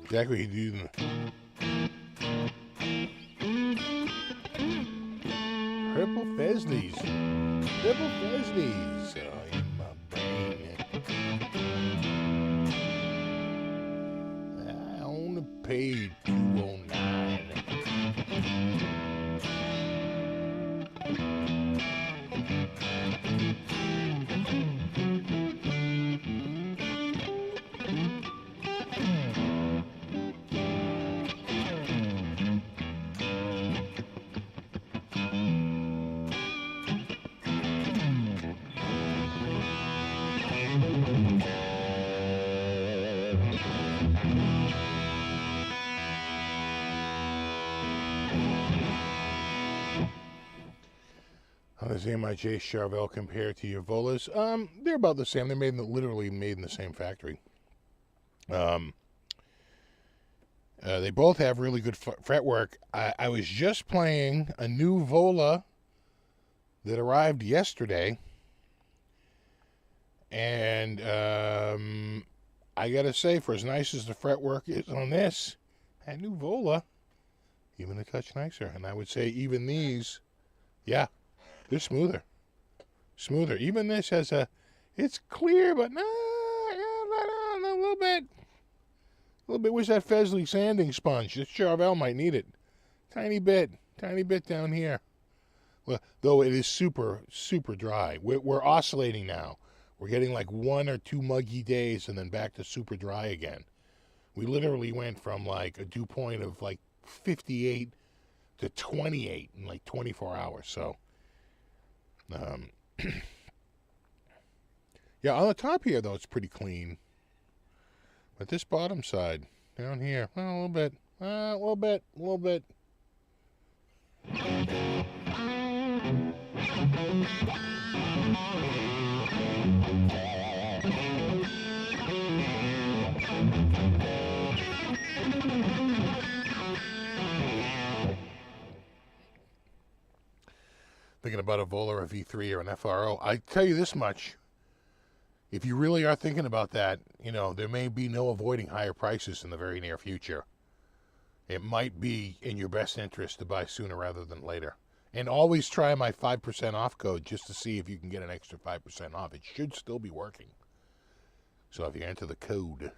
Exactly, he did. Purple Fesleys. Purple Fesleys. Oh, in my brain. I only paid $209. How does the MIJ Charvel compare to your Volas? They're about the same. They're literally made in the same factory. They both have really good fretwork. I was just playing a new Vola that arrived yesterday, and I gotta say, for as nice as the fretwork is on this, that new Vola, even a touch nicer. And I would say even these, yeah, they're smoother. Smoother. Even this has it's clear, but no, a little bit. A little bit. Where's that Fesley sanding sponge? This Charvel might need it. Tiny bit down here. Well, though it is super, super dry. We're oscillating now. We're getting like 1 or 2 muggy days and then back to super dry again. We literally went from like a dew point of like 58 to 28 in like 24 hours. So, yeah, on the top here, though, it's pretty clean. But this bottom side, down here, well, a little bit. Thinking about a Vola or a V3 or an FRO. I tell you this much. If you really are thinking about that, there may be no avoiding higher prices in the very near future. It might be in your best interest to buy sooner rather than later. And always try my 5% off code just to see if you can get an extra 5% off. It should still be working. So if you enter the code,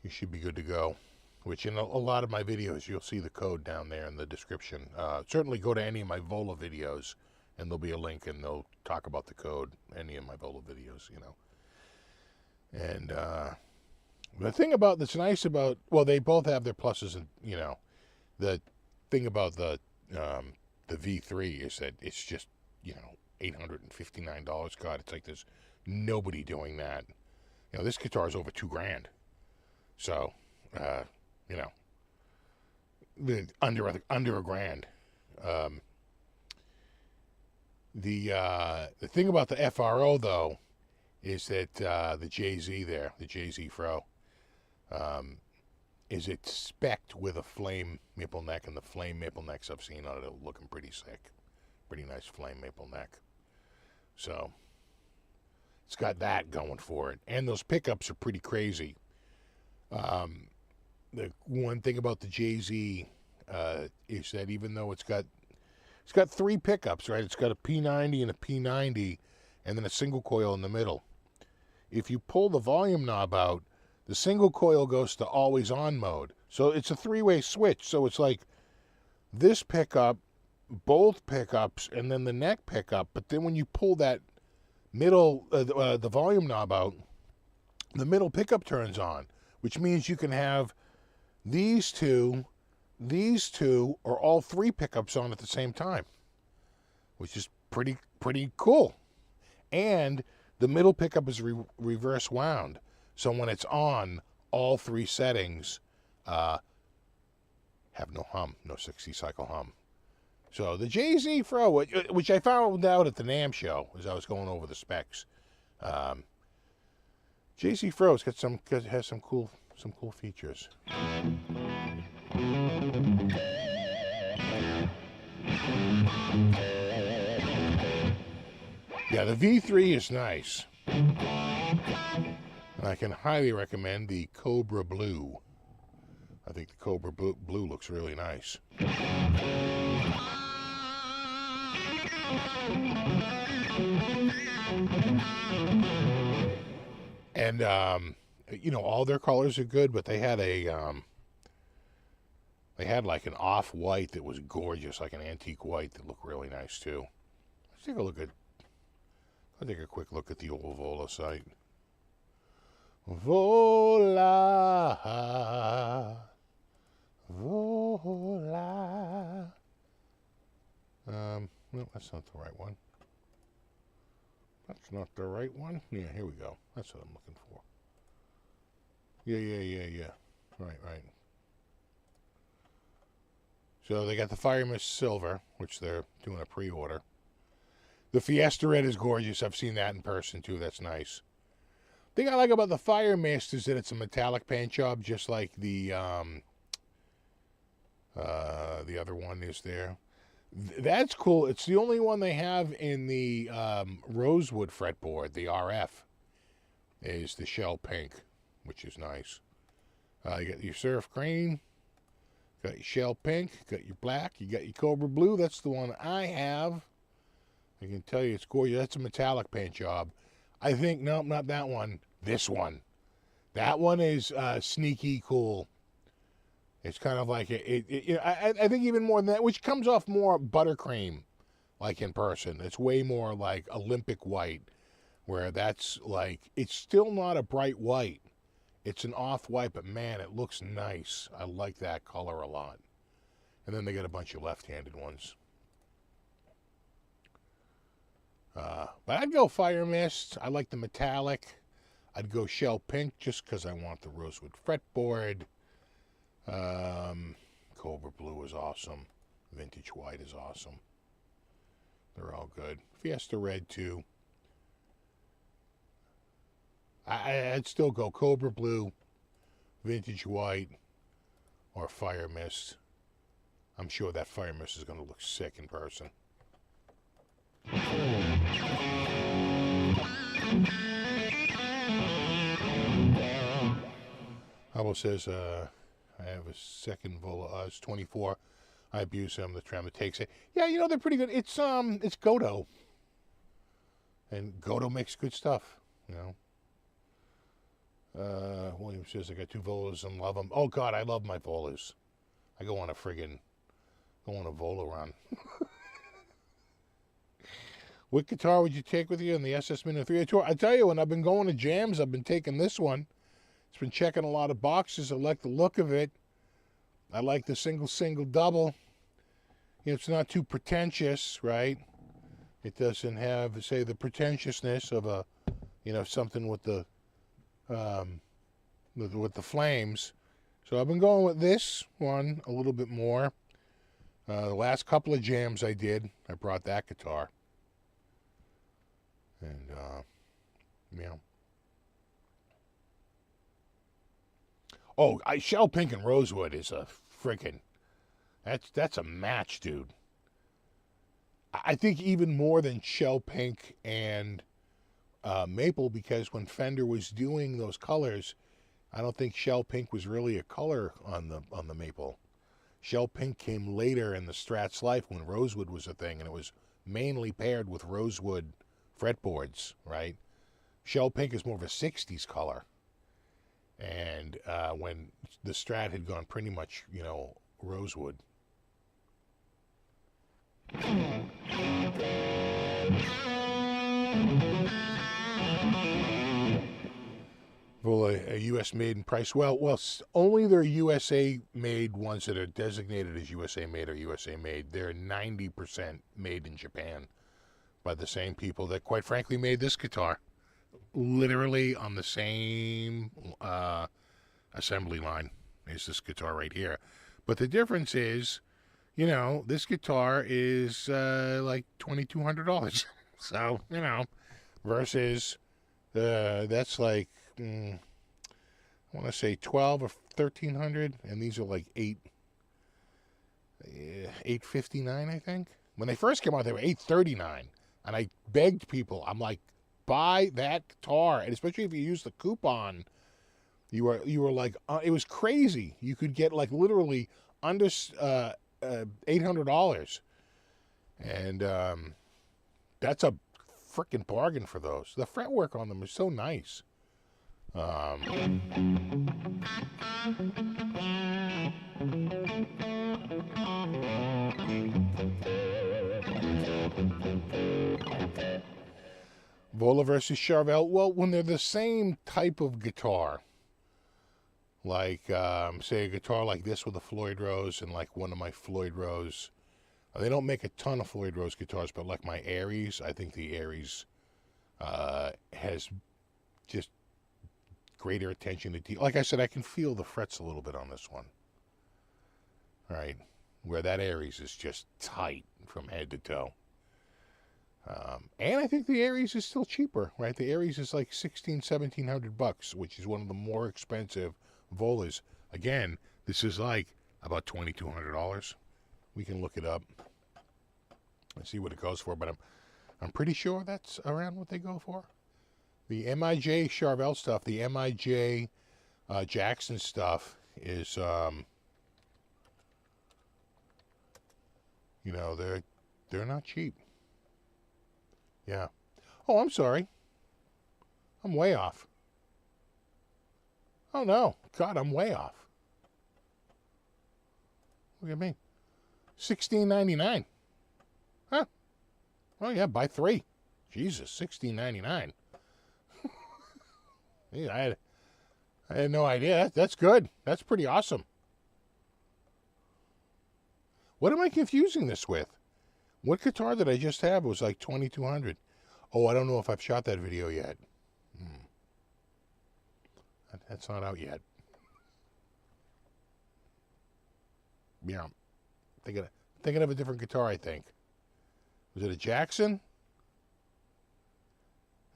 you should be good to go. Which in a lot of my videos, you'll see the code down there in the description. Certainly go to any of my Vola videos. and there'll be a link, and they'll talk about the code, any of my Volo videos, you know. And the thing that's nice about, well, they both have their pluses, and, you know, the thing about the V3 is that it's just, you know, $859. God, it's like there's nobody doing that. You know, this guitar is over $2,000. So, you know, under $1,000. The thing about the FRO though is that the JZ there, the JZ Fro, is it's specced with a flame maple neck, and the flame maple necks I've seen on it are looking pretty sick. Pretty nice flame maple neck. So it's got that going for it. And those pickups are pretty crazy. The one thing about the JZ is that even though it's got 3 pickups, right? It's got a P90 and a P90 and then a single coil in the middle. If you pull the volume knob out, the single coil goes to always on mode. So it's a 3-way switch. So it's like this pickup, both pickups, and then the neck pickup. But then when you pull that middle, the volume knob out, the middle pickup turns on, which means you can have these two, or all 3 pickups on at the same time, which is pretty cool. And the middle pickup is reverse wound. So when it's on, all 3 settings have no hum, no 60 cycle hum. So the JZ Fro, which I found out at the NAMM show as I was going over the specs, JZ Fro has some cool features. Yeah, the V3 is nice. And I can highly recommend the Cobra Blue. I think the Cobra Blue looks really nice. And, you know, all their colors are good, but they had like an off-white that was gorgeous, like an antique white that looked really nice, too. Let's take a quick look at the old Vola site. Vola. No, that's not the right one. That's not the right one. Yeah, here we go. That's what I'm looking for. Yeah. Right. So they got the Fire Mist Silver, which they're doing a pre-order. The Fiesta Red is gorgeous. I've seen that in person, too. That's nice. The thing I like about the Fire Mist is that it's a metallic paint job, just like the other one is there. That's cool. It's the only one they have in the rosewood fretboard, the RF, is the shell pink, which is nice. You got your surf green, got your shell pink, got your black, you got your Cobra Blue. That's the one I have. I can tell you it's gorgeous. That's a metallic paint job. I think, no, not that one. This one. That one is sneaky cool. It's kind of like, I think even more than that, which comes off more buttercream, like in person. It's way more like Olympic white, where that's like, it's still not a bright white. It's an off-white, but man, it looks nice. I like that color a lot. And then they got a bunch of left-handed ones. But I'd go Fire Mist. I like the metallic. I'd go Shell Pink just because I want the rosewood fretboard. Cobra Blue is awesome. Vintage White is awesome. They're all good. Fiesta Red too. I'd still go Cobra Blue, Vintage White, or Fire Mist. I'm sure that Fire Mist is going to look sick in person. Hubble says, I have a second Vola Uz 24. I abuse him. The tremor takes it. Yeah, you know, they're pretty good. It's Godo. And Godo makes good stuff, you know. William says, I got 2 Volas and love them. Oh, God, I love my Volas. I go on a Vola run. What guitar would you take with you on the SS Mini 3 tour? I tell you, when I've been going to jams, I've been taking this one. It's been checking a lot of boxes. I like the look of it. I like the single, double. You know, it's not too pretentious, right? It doesn't have, say, the pretentiousness of a, you know, something with the flames. So I've been going with this one a little bit more. The last couple of jams I did, I brought that guitar. And, you know. Oh, Shell Pink and Rosewood is a freaking, that's a match, dude. I think even more than Shell Pink and Maple, because when Fender was doing those colors, I don't think Shell Pink was really a color on the Maple. Shell Pink came later in the Strat's life when Rosewood was a thing, and it was mainly paired with Rosewood fretboards, right? Shell Pink is more of a 60s color. And when the Strat had gone pretty much, you know, Rosewood. Well, a U.S. made in price. Well, only their USA made ones that are designated as USA made or USA made. They're 90% made in Japan by the same people that, quite frankly, made this guitar. Literally on the same assembly line as this guitar right here. But the difference is, you know, this guitar is like $2,200. So, you know, versus that's like, I want to say 12 or 1,300, and these are like $859, I think. When they first came out, they were $839, and I begged people. I'm like, buy that guitar, and especially if you use the coupon, you were like, it was crazy. You could get like literally under $800, and that's a freaking bargain for those. The fretwork on them is so nice. Vola versus Charvel. Well, when they're the same type of guitar, like, say, a guitar like this with a Floyd Rose and like one of my Floyd Rose, they don't make a ton of Floyd Rose guitars, but like my Aries, I think the Aries has just greater attention to detail. Like I said, I can feel the frets a little bit on this one. All right, where that Aries is just tight from head to toe. And I think the Aries is still cheaper, right? The Aries is like $1,700, which is one of the more expensive Volas. Again, this is like about $2,200. We can look it up and see what it goes for, but I'm pretty sure that's around what they go for. The MIJ Charvel stuff, the MIJ Jackson stuff is, you know, they're not cheap. Yeah. Oh, I'm sorry. I'm way off. Oh, no. God, I'm way off. Look at me. $16.99. Huh. Oh, yeah, buy 3. Jesus, $16.99. Yeah, I had no idea. That's good. That's pretty awesome. What am I confusing this with? What guitar did I just have was like $2,200? Oh, I don't know if I've shot that video yet. That's not out yet. Yeah, thinking of a different guitar. I think, was it a Jackson?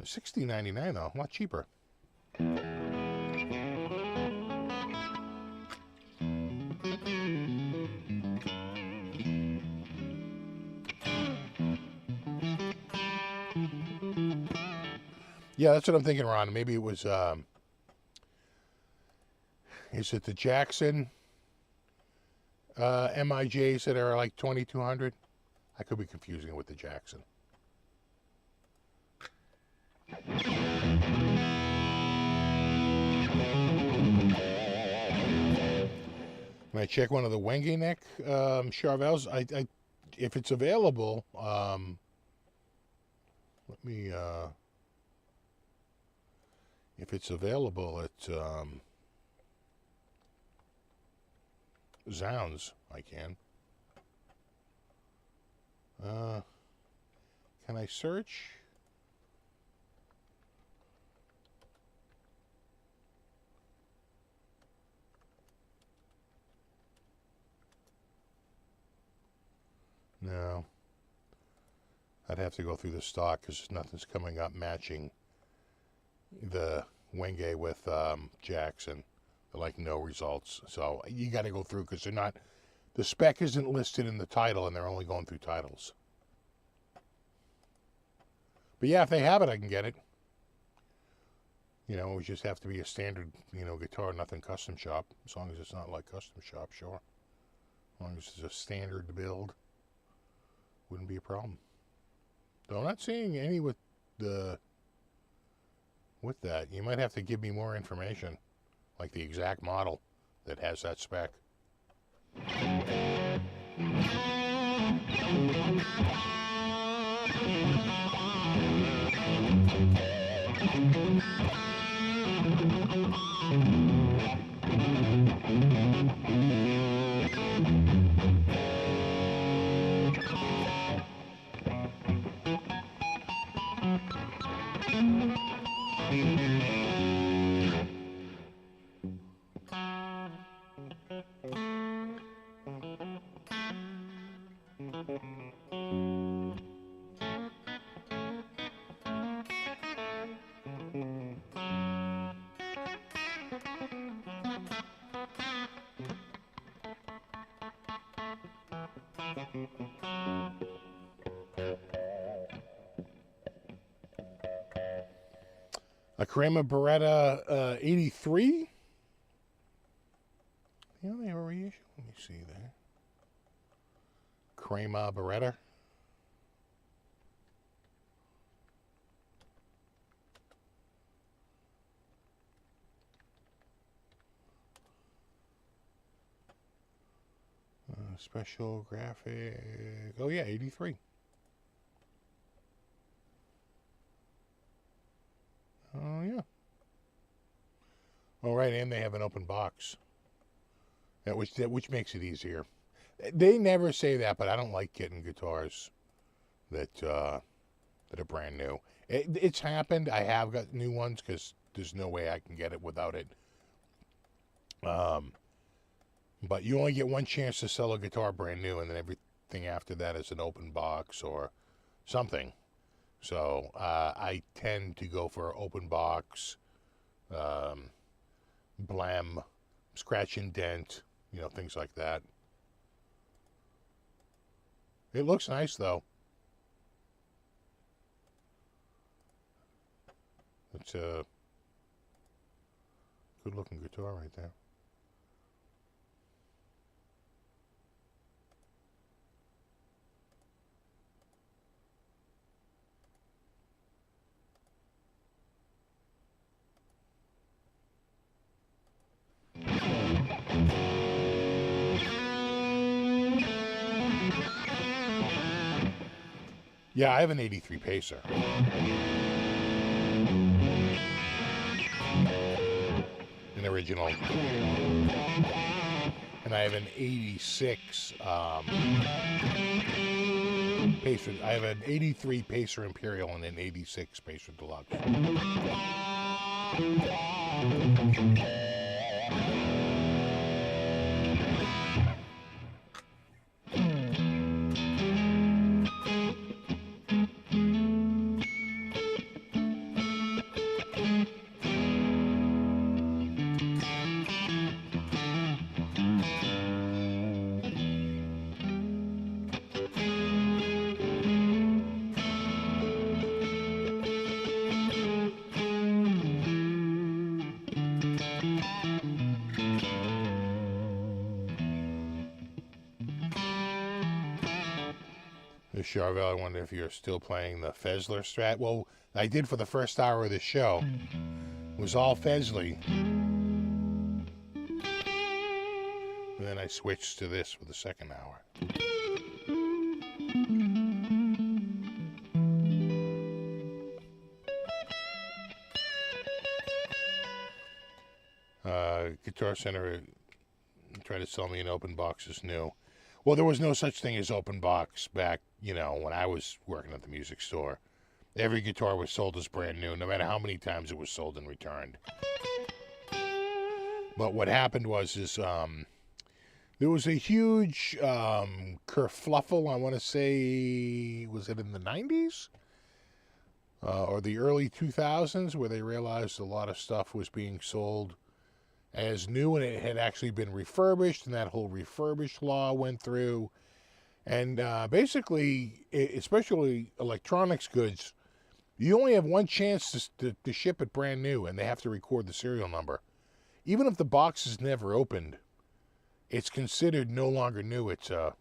$16.99 though, a lot cheaper. Yeah, that's what I'm thinking, Ron. Maybe it was, is it the Jackson MIJs that are like $2,200? I could be confusing it with the Jackson. When I check one of the Wenge neck Charvels, I if it's available, Let me, if it's available at Zounds, I can. Can I search? No. I'd have to go through the stock because nothing's coming up matching the Wenge with Jackson. Like no results. So you got to go through because they're not, the spec isn't listed in the title and they're only going through titles. But yeah, if they have it, I can get it. You know, we just have to be a standard, you know, guitar, nothing custom shop. As long as it's not like custom shop, sure. As long as it's a standard build, wouldn't be a problem. Though I'm not seeing any with that. You might have to give me more information, like the exact model that has that spec. A Crema Beretta 83. The only reissue. Let me see there. Crema Beretta. Special graphic. Oh yeah, 83. Oh yeah. All right, and they have an open box. Which makes it easier. They never say that, but I don't like getting guitars that are brand new. It's happened. I have got new ones because there's no way I can get it without it. But you only get one chance to sell a guitar brand new, and then everything after that is an open box or something. So I tend to go for open box, blam, scratch and dent, you know, things like that. It looks nice, though. It's a good-looking guitar right there. Yeah, I have an 83 Pacer. An original. And I have an 86 Pacer. I have an 83 Pacer Imperial and an 86 Pacer Deluxe. Charvel, I wonder if you're still playing the Fesley Strat. Well, I did for the first hour of the show. It was all Fesley. And then I switched to this for the second hour. Guitar Center tried to sell me an open box as new. Well, there was no such thing as open box back, when I was working at the music store. Every guitar was sold as brand new, no matter how many times it was sold and returned. But what happened was there was a huge kerfluffle, I want to say, was it in the 90s? Or the early 2000s, where they realized a lot of stuff was being sold as new, and it had actually been refurbished, and that whole refurbished law went through. And basically, especially electronics goods, you only have one chance to ship it brand new, and they have to record the serial number. Even if the box is never opened, it's considered no longer new. It's a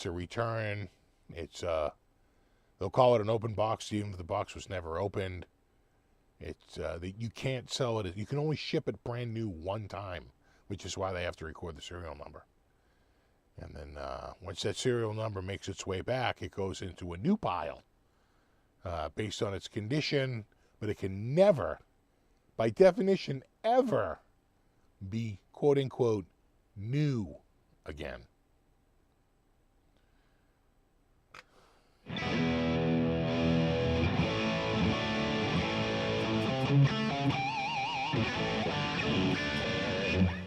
return. They'll call it an open box even if the box was never opened. You can't sell it. You can only ship it brand new one time, which is why they have to record the serial number. And then once that serial number makes its way back, it goes into a new pile based on its condition, but it can never, by definition, ever be quote-unquote new again.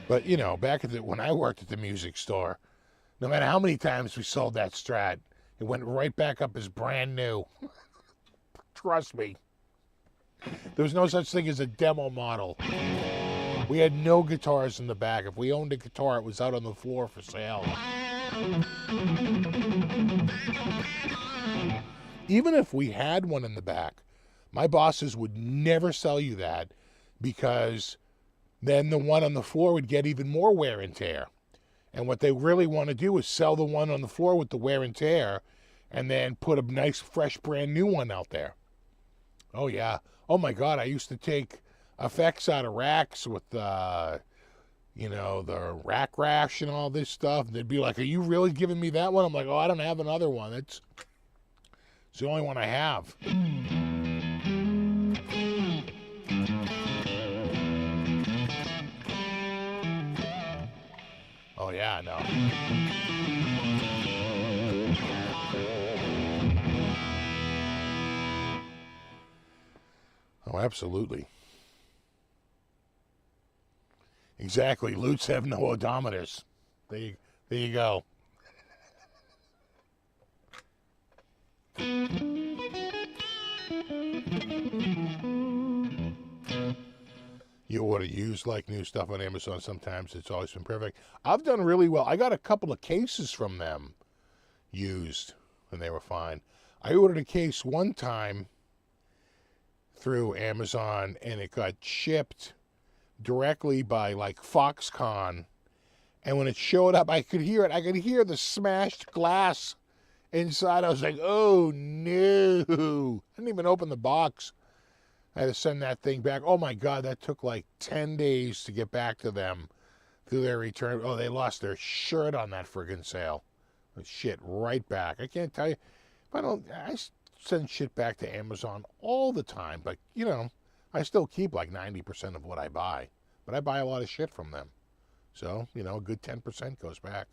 But, back when I worked at the music store, no matter how many times we sold that Strat, it went right back up as brand new. Trust me. There was no such thing as a demo model. We had no guitars in the back. If we owned a guitar, it was out on the floor for sale. Even if we had one in the back, my bosses would never sell you that, because then the one on the floor would get even more wear and tear. And what they really want to do is sell the one on the floor with the wear and tear and then put a nice, fresh, brand new one out there. Oh, yeah. Oh, my God. I used to take effects out of racks with, the rack rash and all this stuff. They'd be like, are you really giving me that one? I'm like, oh, I don't have another one. It's the only one I have. Oh, yeah, no. Oh, absolutely. Exactly. Lutes have no odometers. There you go. You order used like new stuff on Amazon sometimes. It's always been perfect. I've done really well. I got a couple of cases from them used, and they were fine. I ordered a case one time through Amazon, and it got shipped directly by like Foxconn. And when it showed up, I could hear it. I could hear the smashed glass inside. I was like, oh no. I didn't even open the box. I had to send that thing back. Oh my God, that took like 10 days to get back to them through their return. Oh, they lost their shirt on that friggin' sale. Shit, right back. I can't tell you. I send shit back to Amazon all the time, but I still keep like 90% of what I buy. But I buy a lot of shit from them. So, a good 10% goes back.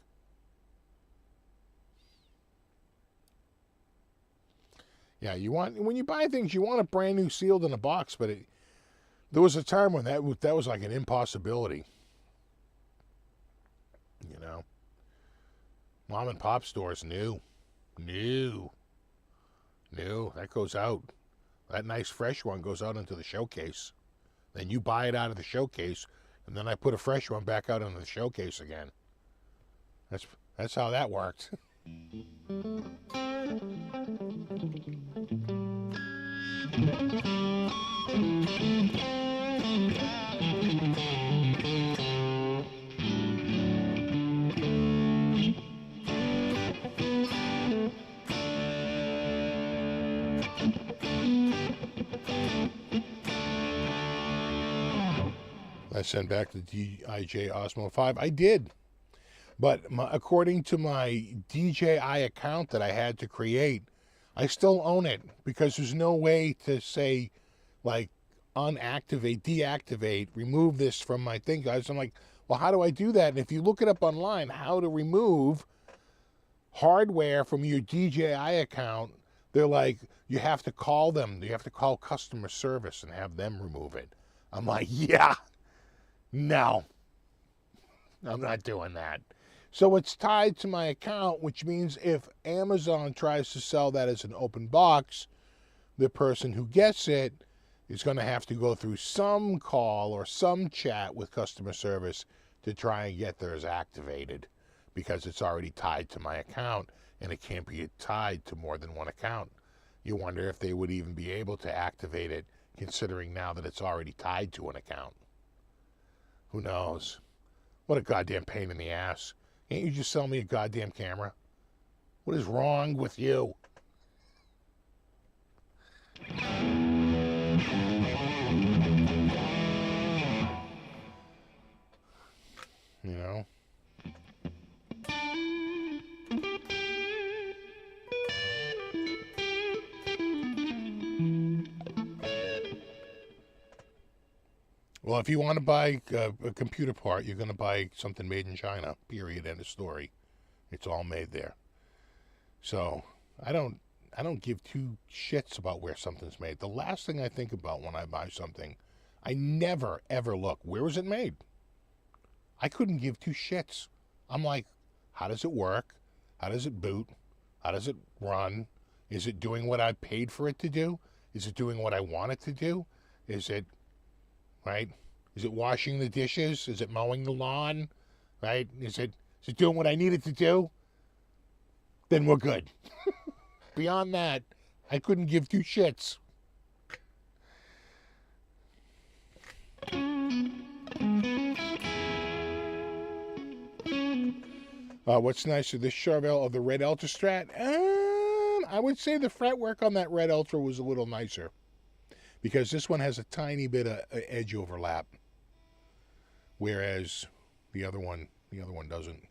Yeah, when you buy things, you want it brand new, sealed in a box. But there was a time when that was like an impossibility. Mom and pop stores, new. That goes out. That nice fresh one goes out into the showcase. Then you buy it out of the showcase, and then I put a fresh one back out into the showcase again. That's how that worked. I sent back the DJI Osmo 5. I did. But according to my DJI account that I had to create, I still own it, because there's no way to say, like, deactivate, remove this from my thing, guys. I'm like, well, how do I do that? And if you look it up online, how to remove hardware from your DJI account, they're like, you have to call them. You have to call customer service and have them remove it. I'm like, yeah, no, I'm not doing that. So it's tied to my account, which means if Amazon tries to sell that as an open box, the person who gets it is going to have to go through some call or some chat with customer service to try and get theirs activated, because it's already tied to my account and it can't be tied to more than one account. You wonder if they would even be able to activate it, considering now that it's already tied to an account. Who knows? What a goddamn pain in the ass. Can't you just sell me a goddamn camera? What is wrong with you? You know? Well, if you want to buy a computer part, you're going to buy something made in China, period, end of story. It's all made there. So I don't give two shits about where something's made. The last thing I think about when I buy something, I never, ever look, where was it made? I couldn't give two shits. I'm like, how does it work? How does it boot? How does it run? Is it doing what I paid for it to do? Is it doing what I want it to do? Is it, right? Is it washing the dishes? Is it mowing the lawn? Right? Is it doing what I need it to do? Then we're good. Beyond that, I couldn't give two shits. What's nicer, this Charvel or the Red Ultra Strat? I would say the fretwork on that Red Ultra was a little nicer, because this one has a tiny bit of edge overlap, whereas the other one doesn't.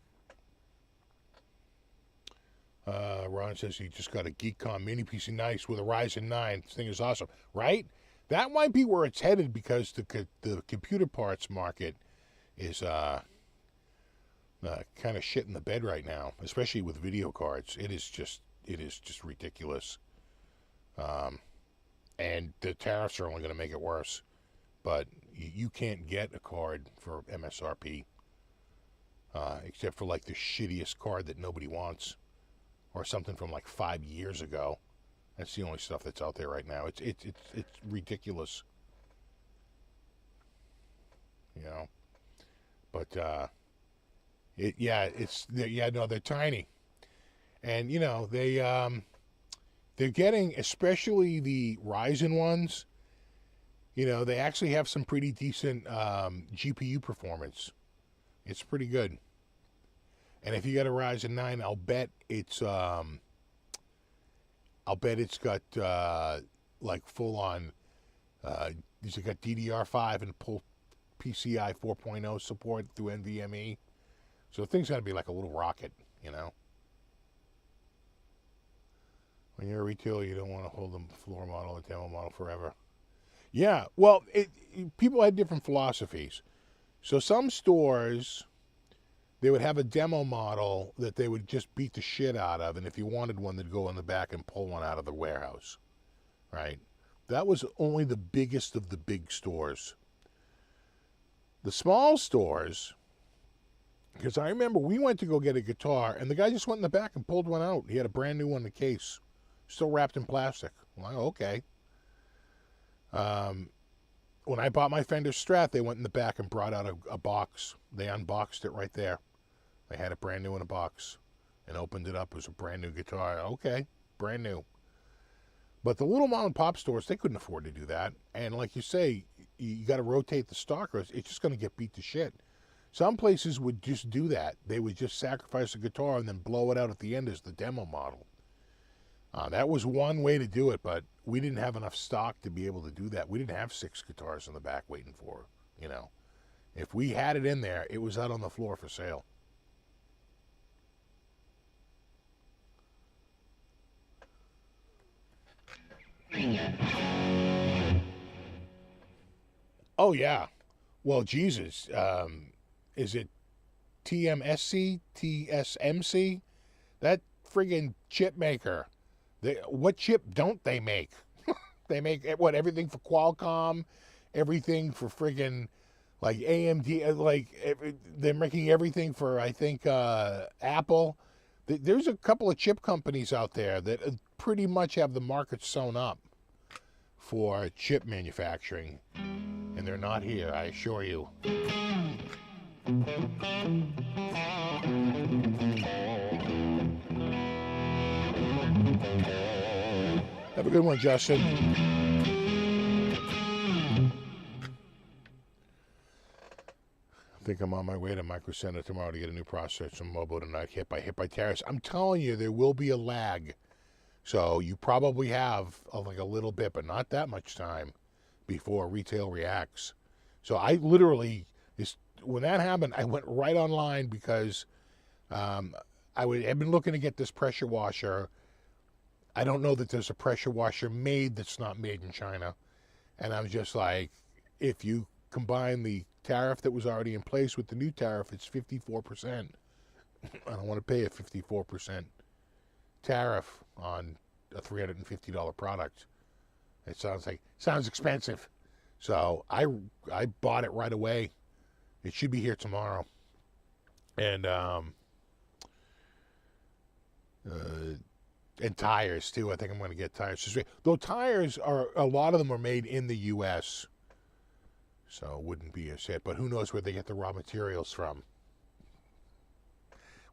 Ron says he just got a GeekCom mini PC, nice, with a Ryzen 9. This thing is awesome, right? That might be where it's headed, because the computer parts market is kind of shit in the bed right now, especially with video cards. It is just ridiculous. And the tariffs are only going to make it worse. But you can't get a card for MSRP, except for like the shittiest card that nobody wants, or something from like 5 years ago. That's the only stuff that's out there right now. It's ridiculous, you know. But they're tiny, and you know they're getting, especially the Ryzen ones. You know, they actually have some pretty decent GPU performance. It's pretty good. And if you got a Ryzen 9, I'll bet it's got like full on. It's got DDR5 and full PCI 4.0 support through NVMe. So the thing's got to be like a little rocket, you know. When you're a retailer, you don't want to hold the floor model or demo model forever. Yeah, well, people had different philosophies. So some stores, they would have a demo model that they would just beat the shit out of, and if you wanted one, they'd go in the back and pull one out of the warehouse, right? That was only the biggest of the big stores. The small stores, because I remember we went to go get a guitar, and the guy just went in the back and pulled one out. He had a brand new one in the case, still wrapped in plastic. I'm like, okay. When I bought my Fender Strat, they went in the back and brought out a box. They unboxed it right there. They had it brand new in a box and opened it up. It was a brand new guitar. Okay, brand new. But the little mom and pop stores, they couldn't afford to do that. And like you say, you got to rotate the stock, or it's just going to get beat to shit. Some places would just do that. They would just sacrifice the guitar and then blow it out at the end as the demo model. That was one way to do it, but we didn't have enough stock to be able to do that. We didn't have 6 guitars in the back waiting for it, you know. If we had it in there, it was out on the floor for sale. Oh, yeah. Well, Jesus. Is it TMSC? TSMC? That friggin' chip maker. What chip don't they make? They make, what, everything for Qualcomm, everything for friggin' like AMD, they're making everything for, I think, Apple. There's a couple of chip companies out there that pretty much have the market sewn up for chip manufacturing. And they're not here, I assure you. Have a good one, Justin. I think I'm on my way to Micro Center tomorrow to get a new processor from Mobo tonight, hit by tariffs. I'm telling you, there will be a lag. So you probably have like a little bit, but not that much time before retail reacts. So I literally, when that happened, I went right online because I've been looking to get this pressure washer. I don't know that there's a pressure washer made that's not made in China. And I'm just like, if you combine the tariff that was already in place with the new tariff, it's 54%. I don't want to pay a 54% tariff on a $350 product. It sounds expensive. So I bought it right away. It should be here tomorrow. And tires too. I think I'm going to get tires. Though tires a lot of them are made in the U.S., so it wouldn't be a hit. But who knows where they get the raw materials from?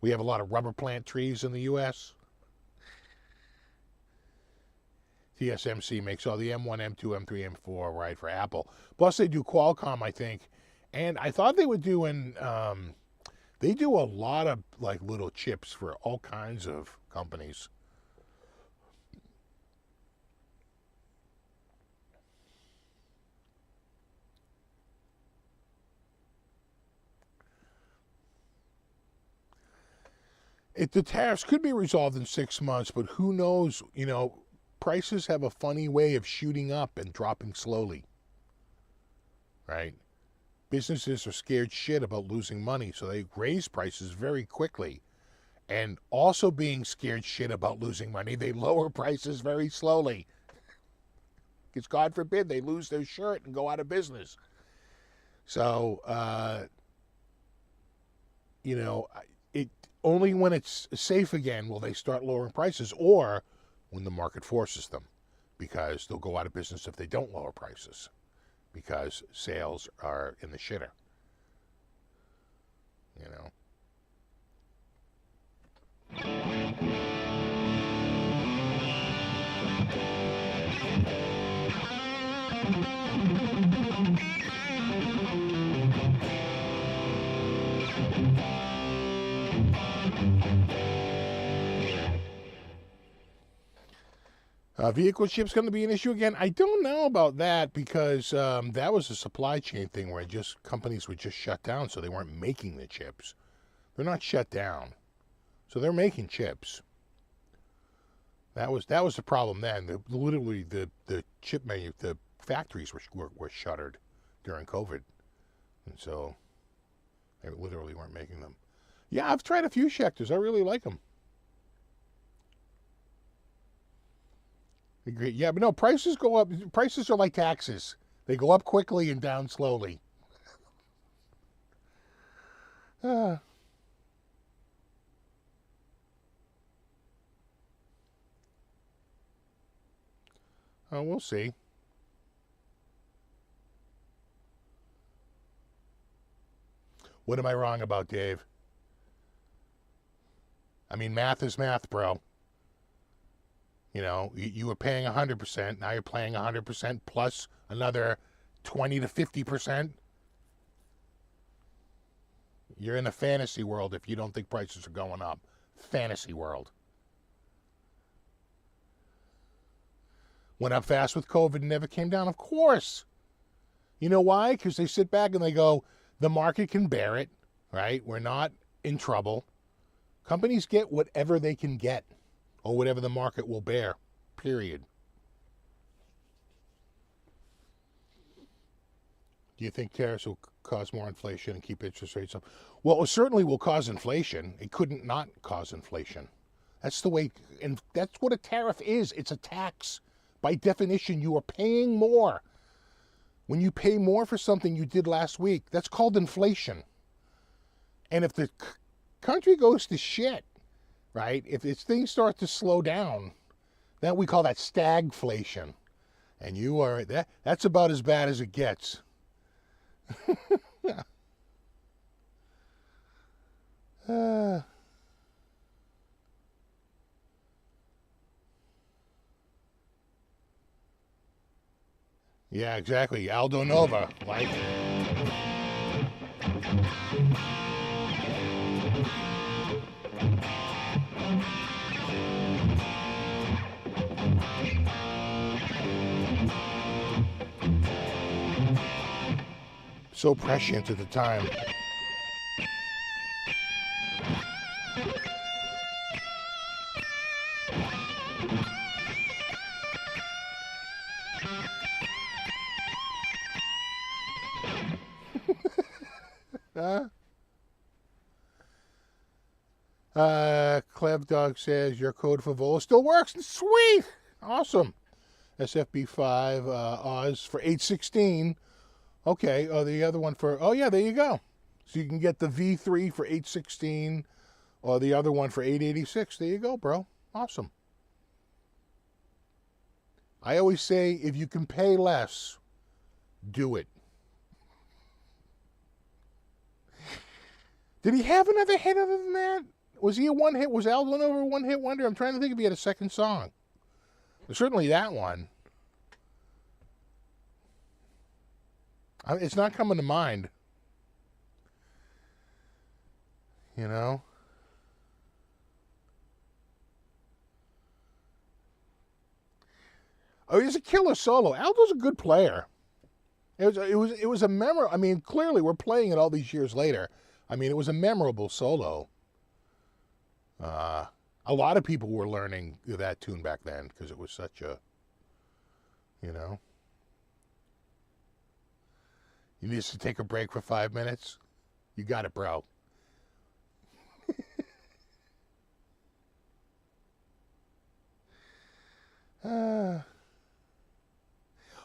We have a lot of rubber plant trees in the U.S. TSMC makes all the M1, M2, M3, M4, right, for Apple. Plus they do Qualcomm, I think. And I thought they were doing, they do a lot of like little chips for all kinds of companies. The tariffs could be resolved in 6 months, but who knows, prices have a funny way of shooting up and dropping slowly, right? Businesses are scared shit about losing money, so they raise prices very quickly. And also being scared shit about losing money, they lower prices very slowly. Because God forbid they lose their shirt and go out of business. So, only when it's safe again will they start lowering prices, or when the market forces them, because they'll go out of business if they don't lower prices, because sales are in the shitter. Vehicle chips going to be an issue again? I don't know about that, because that was a supply chain thing where companies were just shut down, so they weren't making the chips. They're not shut down, so they're making chips. That was the problem then. Literally, the chip the factories were shuttered during COVID, and so they literally weren't making them. Yeah, I've tried a few Schecters. I really like them. Agree. Yeah, but no, prices go up. Prices are like taxes. They go up quickly and down slowly. Oh, we'll see. What am I wrong about, Dave? I mean, math is math, bro. You were paying 100%. Now you're paying 100% plus another 20 to 50%. You're in a fantasy world if you don't think prices are going up. Fantasy world. Went up fast with COVID and never came down? Of course. You know why? Because they sit back and they go, the market can bear it, right? We're not in trouble. Companies get whatever they can get, or whatever the market will bear, period. Do you think tariffs will cause more inflation and keep interest rates up? Well, it certainly will cause inflation. It couldn't not cause inflation. That's the way, and that's what a tariff is. It's a tax. By definition, you are paying more. When you pay more for something you did last week, that's called inflation. And if the country goes to shit, right, if things start to slow down, then we call that stagflation. And you are, that's about as bad as it gets. Yeah, exactly. Aldo Nova, like. So prescient at the time. Clev Dog says your code for Vola still works. Sweet, awesome. SFB5 Oz for 816. Okay. Oh, the other one for. Oh yeah, there you go. So you can get the V3 for 816, or the other one for 886. There you go, bro. Awesome. I always say if you can pay less, do it. Did he have another hit other than that? Was he a one hit? Was Aldo Nova a one hit wonder? I'm trying to think if he had a second song. Certainly that one. It's not coming to mind. You know? Oh, he's a killer solo. Aldo's a good player. It was a memorable. I mean, clearly we're playing it all these years later. I mean, it was a memorable solo. A lot of people were learning that tune back then because it was such a, you know. You need to take a break for 5 minutes? You got it, bro.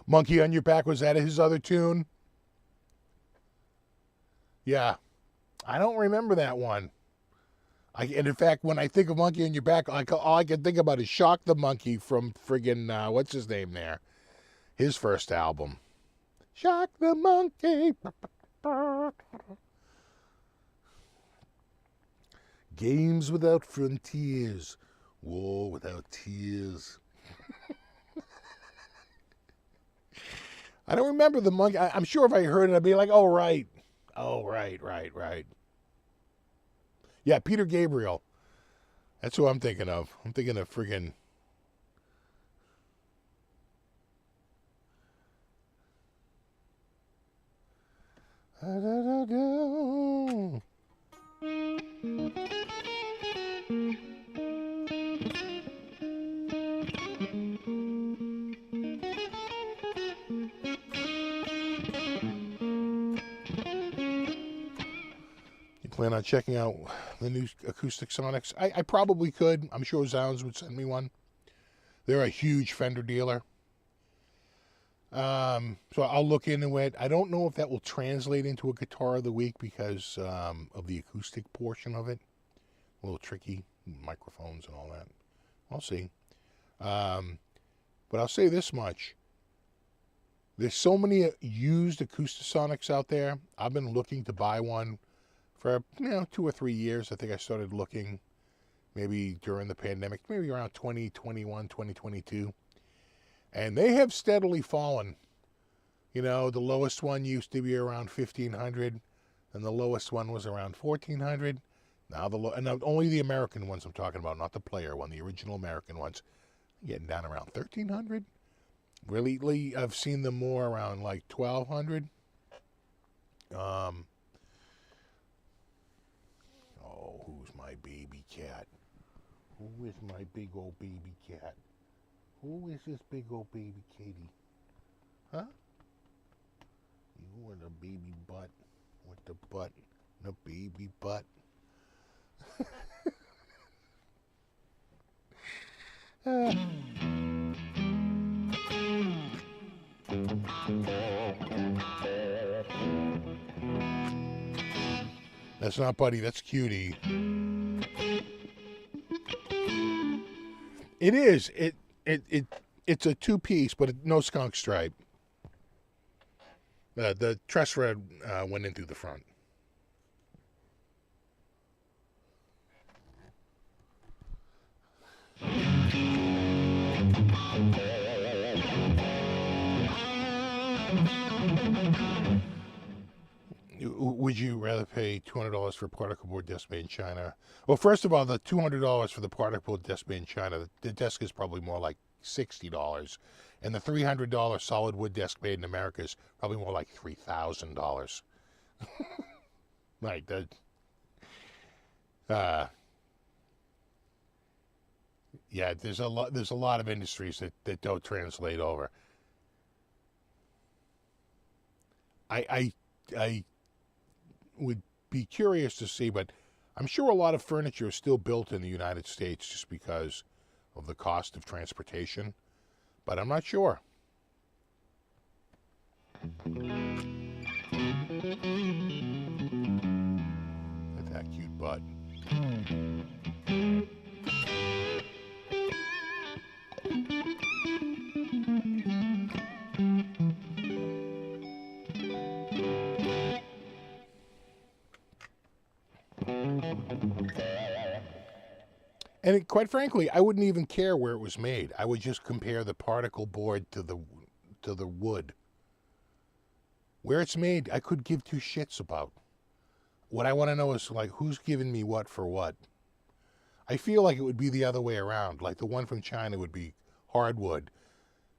Monkey on Your Back, was that his other tune? Yeah. I don't remember that one. And in fact, when I think of Monkey on Your Back, all I can think about is Shock the Monkey from friggin', what's his name there? His first album. Shock the Monkey. Games without frontiers. War without tears. I don't remember the monkey. I'm sure if I heard it, I'd be like, oh, right. Oh, right. Yeah, Peter Gabriel. That's who I'm thinking of. I'm thinking of friggin'. Plan on checking out the new acoustic Sonics? I probably could. I'm sure Zounds would send me one. They're a huge Fender dealer. So I'll look into it. I don't know if that will translate into a Guitar of the Week because of the acoustic portion of it. A little tricky, microphones and all that. I'll see. But I'll say this much. There's so many used Acoustasonics out there. I've been looking to buy one for 2 or 3 years. I think I started looking maybe during the pandemic, maybe around 2021, 2022. And they have steadily fallen. You know, the lowest one used to be around $1,500, and the lowest one was around $1,400. Now and only the American ones I'm talking about, not the player one, the original American ones, getting down around $1,300. Really, I've seen them more around like $1,200. Who's my baby cat? Who is my big old baby cat? Who is this big old baby Katie? Huh? You with a baby butt. With the butt. The baby butt. That's not Buddy, that's Cutie. It is. It's a two-piece, but no skunk stripe. The truss rod went in through the front. Would you rather pay $200 for a particle board desk made in China? Well, first of all, the $200 for the particle board desk made in China, the desk is probably more like $60. And the $300 solid wood desk made in America is probably more like $3,000. Right. Yeah, there's a lot of industries that don't translate over. I would be curious to see, but I'm sure a lot of furniture is still built in the United States just because of the cost of transportation, but I'm not sure. Look at that cute butt. And quite frankly, I wouldn't even care where it was made. I would just compare the particle board to the wood. Where it's made, I could give two shits about. What I want to know is, like, who's giving me what for what? I feel like it would be the other way around. Like, the one from China would be hardwood,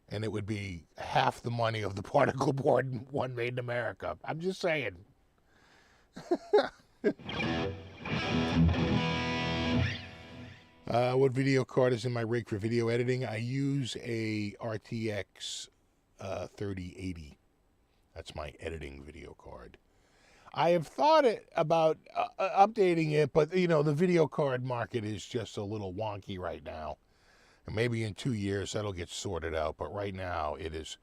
and it would be half the money of the particle board one made in America. I'm just saying. What video card is in my rig for video editing? I use a RTX 3080. That's my editing video card. I have thought about updating it, but you know, the video card market is just a little wonky right now. And maybe in 2 years that'll get sorted out. But right now it is.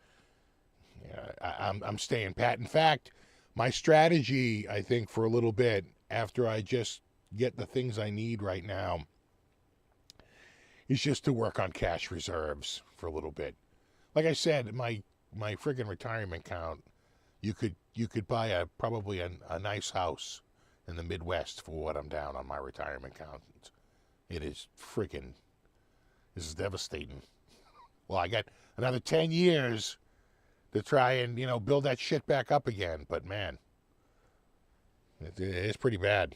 I'm staying pat. In fact, my strategy, I think, for a little bit after I just get the things I need right now, is just to work on cash reserves for a little bit. Like I said, my friggin' retirement account, you could buy probably a nice house in the Midwest for what I'm down on my retirement account. It is friggin', this is devastating. Well, I got another 10 years to try and, build that shit back up again. But man, it is pretty bad.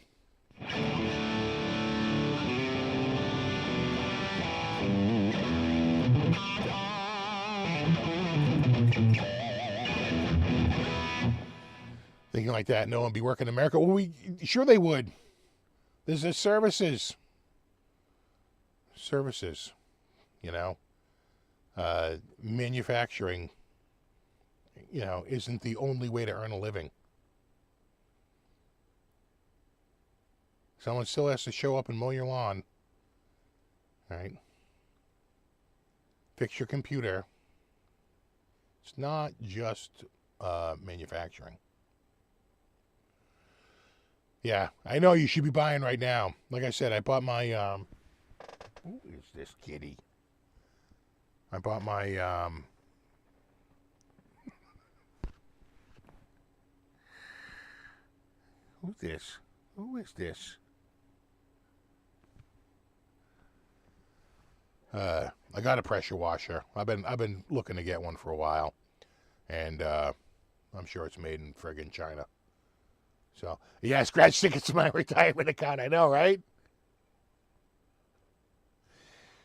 Thinking like that, no one be working in America. Well, sure they would. There's the services, manufacturing, isn't the only way to earn a living. Someone still has to show up and mow your lawn, right? Fix your computer. It's not just manufacturing. Yeah, I know you should be buying right now. Like I said, I bought my, who is this kitty? I bought my, who's this? Who is this? I got a pressure washer. I've been looking to get one for a while, and I'm sure it's made in friggin' China. So, yeah, scratch tickets to my retirement account. I know, right?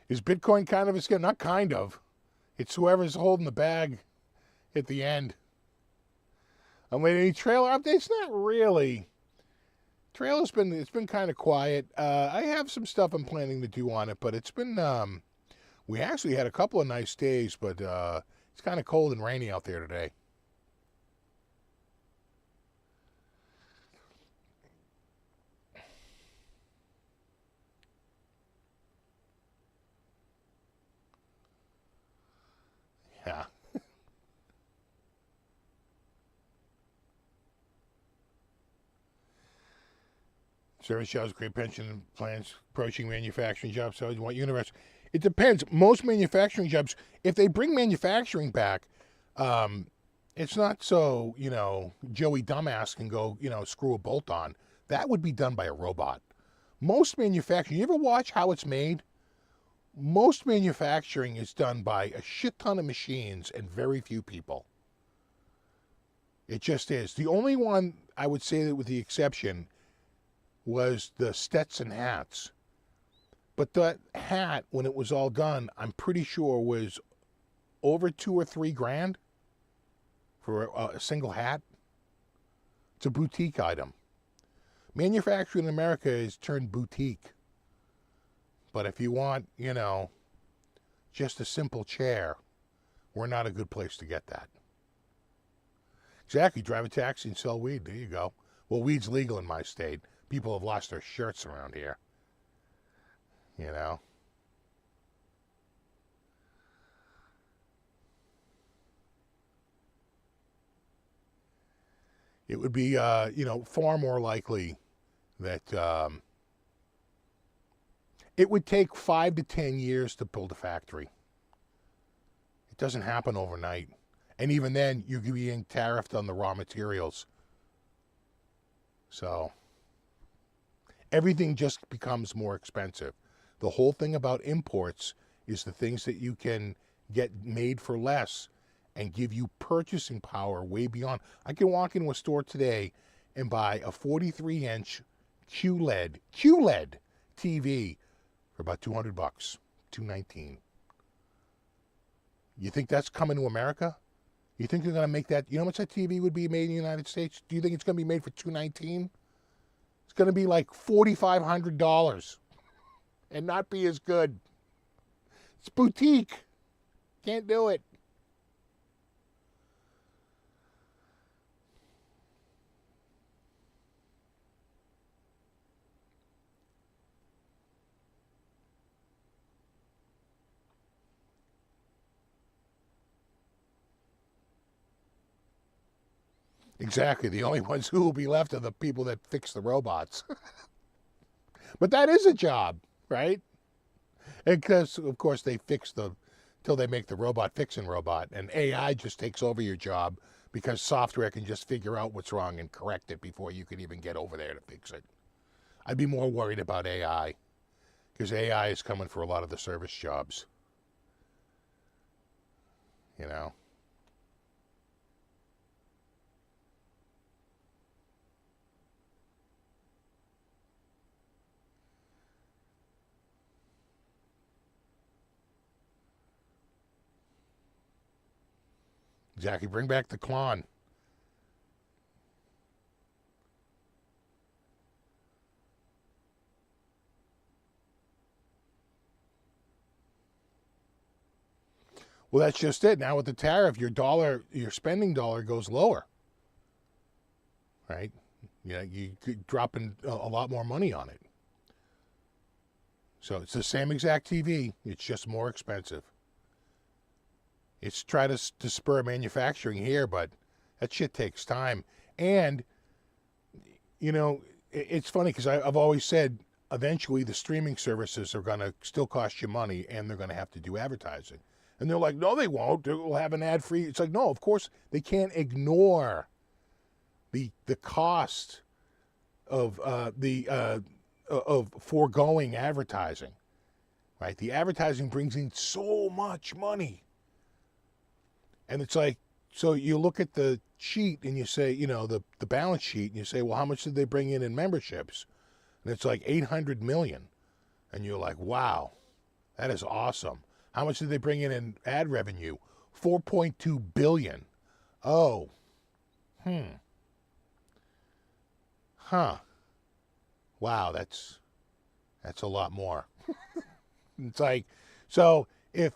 Is Bitcoin kind of a scam? Not kind of. It's whoever's holding the bag at the end. I'm waiting. Any trailer updates? Not really. Trailer's it's been kind of quiet. I have some stuff I'm planning to do on it, but it's been, we actually had a couple of nice days, but it's kind of cold and rainy out there today. Yeah. Service jobs, great pension plans, approaching manufacturing jobs. So you want universe. It depends. Most manufacturing jobs, if they bring manufacturing back, it's not so, Joey Dumbass can go, screw a bolt on. That would be done by a robot. Most manufacturing, you ever watch how it's made? Most manufacturing is done by a shit ton of machines and very few people. It just is. The only one I would say that with the exception was the Stetson hats. But that hat, when it was all done, I'm pretty sure was over $2 or $3 grand for a single hat. It's a boutique item. Manufacturing in America is turned boutique. But if you want, just a simple chair, we're not a good place to get that. Exactly. Drive a taxi and sell weed. There you go. Well, weed's legal in my state. People have lost their shirts around here. It would be, far more likely that it would take 5 to 10 years to build a factory. It doesn't happen overnight. And even then, you're being tariffed on the raw materials. So everything just becomes more expensive. The whole thing about imports is the things that you can get made for less and give you purchasing power way beyond. I can walk into a store today and buy a 43-inch QLED TV for about $200, $219. You think that's coming to America? You think they're going to make that? You know how much that TV would be made in the United States? Do you think it's going to be made for $219? It's going to be like $4,500 and not be as good. It's boutique. Can't do it. Exactly. The only ones who will be left are the people that fix the robots. But that is a job, right? And because, of course, they fix till they make the robot fixing robot. And AI just takes over your job because software can just figure out what's wrong and correct it before you can even get over there to fix it. I'd be more worried about AI because AI is coming for a lot of the service jobs. Jackie, bring back the Klon. Well, that's just it. Now with the tariff, your spending dollar goes lower, right? You could drop in a lot more money on it. So it's the same exact TV. It's just more expensive. It's try to spur manufacturing here, but that shit takes time. And, it's funny because I've always said eventually the streaming services are going to still cost you money and they're going to have to do advertising. And they're like, no, they won't. They'll have an ad-free. It's like, no, of course, they can't ignore the cost of foregoing advertising, right? The advertising brings in so much money. And it's like, so you look at the sheet and you say, the balance sheet, and you say, well, how much did they bring in memberships? And it's like 800 million. And you're like, wow, that is awesome. How much did they bring in ad revenue? 4.2 billion. Oh. Huh. Wow, that's a lot more. It's like, so if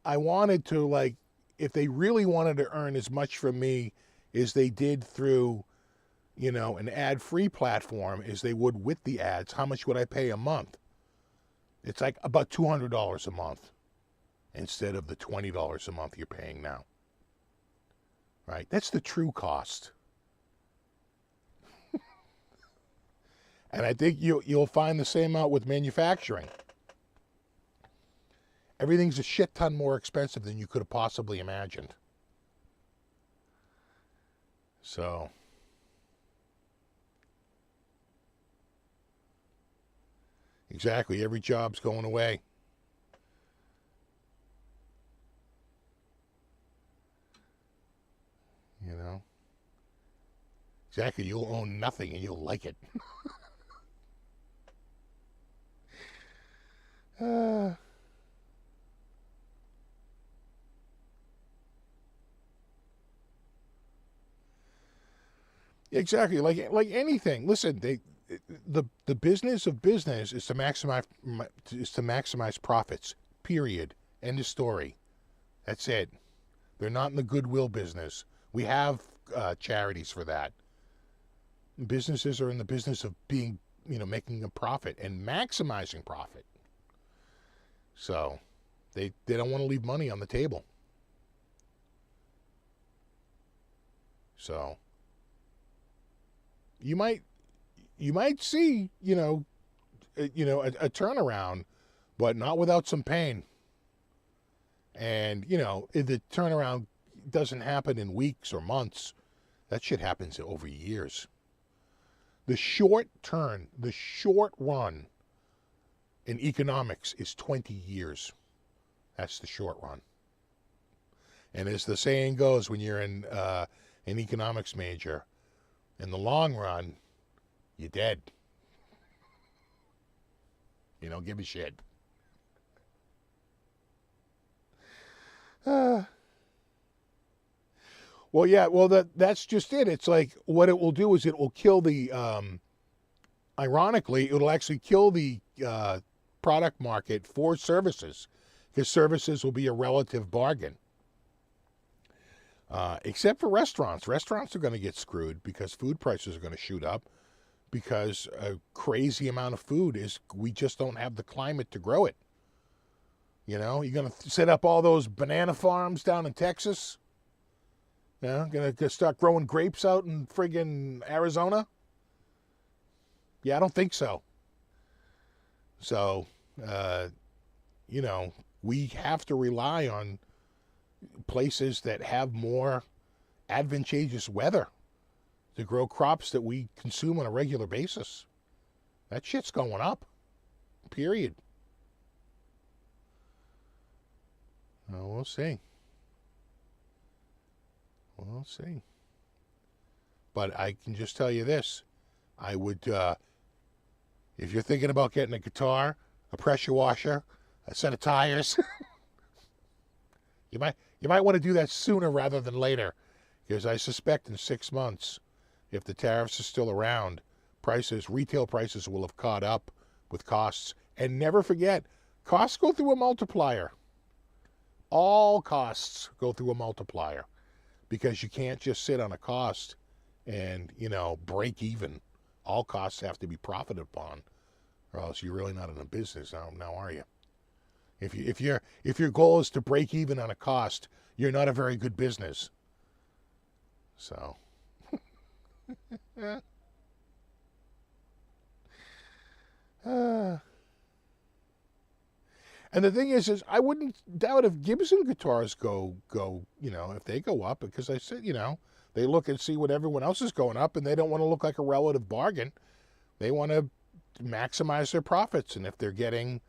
I wanted to, if they really wanted to earn as much from me as they did through, an ad-free platform as they would with the ads, how much would I pay a month? It's like about $200 a month. instead of the $20 a month you're paying now. Right? That's the true cost. And I think you'll find the same out with manufacturing. Everything's a shit ton more expensive than you could have possibly imagined. So, exactly, every job's going away. You know? Exactly, you'll own nothing and you'll like it. Exactly, like anything. Listen, the business of business is to maximize profits. Period. End of story. That's it. They're not in the goodwill business. We have charities for that. Businesses are in the business of being, making a profit and maximizing profit. So they don't want to leave money on the table. So you might see, a turnaround, but not without some pain. And, if the turnaround doesn't happen in weeks or months, that shit happens over years. The short run in economics is 20 years. That's the short run. And as the saying goes, when you're an economics major, in the long run, you're dead. You don't give a shit. Well, yeah, that's just it. It's like what it will do is it will kill the, ironically, it'll actually kill the product market for services, because services will be a relative bargain. Except for restaurants. Restaurants are going to get screwed because food prices are going to shoot up because a crazy amount of food we just don't have the climate to grow it. You're going to set up all those banana farms down in Texas? Going to start growing grapes out in friggin' Arizona? Yeah, I don't think so. So, we have to rely on places that have more advantageous weather to grow crops that we consume on a regular basis. That shit's going up. Period. Well, we'll see. We'll see. But I can just tell you this. I would, if you're thinking about getting a guitar, a pressure washer, a set of tires, you might want to do that sooner rather than later, because I suspect in 6 months, if the tariffs are still around, retail prices will have caught up with costs. And never forget, costs go through a multiplier. All costs go through a multiplier, because you can't just sit on a cost and, break even. All costs have to be profited upon, or else you're really not in a business now, are you? If your goal is to break even on a cost, you're not a very good business. So, and the thing is I wouldn't doubt if Gibson guitars go, if they go up, because I said, they look and see what everyone else is going up, and they don't want to look like a relative bargain. They want to maximize their profits, and if they're getting,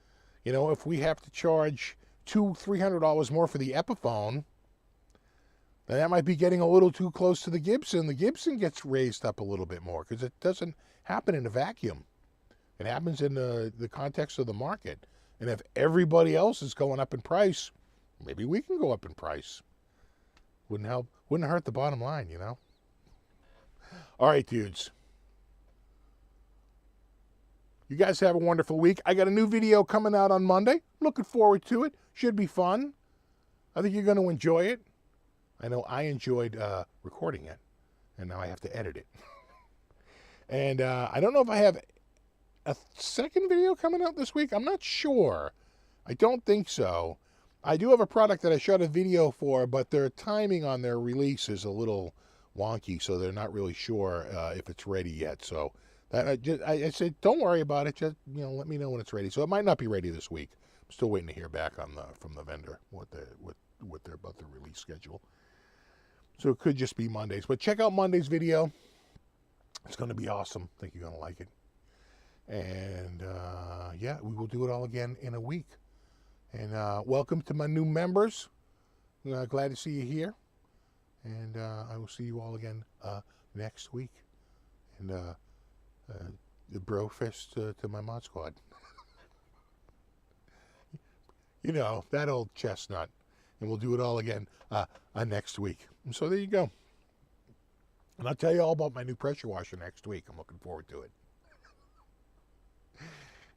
if we have to charge $200-300 more for the Epiphone, then that might be getting a little too close to the Gibson. The Gibson gets raised up a little bit more because it doesn't happen in a vacuum. It happens in the context of the market. And if everybody else is going up in price, maybe we can go up in price. Wouldn't hurt the bottom line, All right, dudes. You guys have a wonderful week. I got a new video coming out on Monday. Looking forward to it. Should be fun. I think you're going to enjoy it. I know I enjoyed recording it, and now I have to edit it. And I don't know if I have a second video coming out this week. I'm not sure. I don't think so. I do have a product that I shot a video for, but their timing on their release is a little wonky, so they're not really sure if it's ready yet. So that I said, don't worry about it. Just let me know when it's ready. So it might not be ready this week. I'm still waiting to hear back on from the vendor what they're about the release schedule. So it could just be Mondays. But check out Monday's video. It's going to be awesome. I think you're going to like it. And yeah, we will do it all again in a week. And welcome to my new members. Glad to see you here. And I will see you all again next week. And the bro fist to my mod squad. You know, that old chestnut. And we'll do it all again next week. And so there you go. And I'll tell you all about my new pressure washer next week. I'm looking forward to it.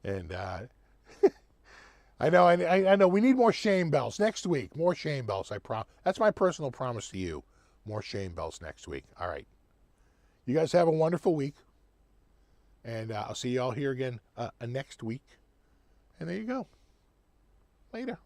And I know. We need more shame bells next week. More shame bells. That's my personal promise to you. More shame bells next week. All right. You guys have a wonderful week. And I'll see you all here again next week. And there you go. Later.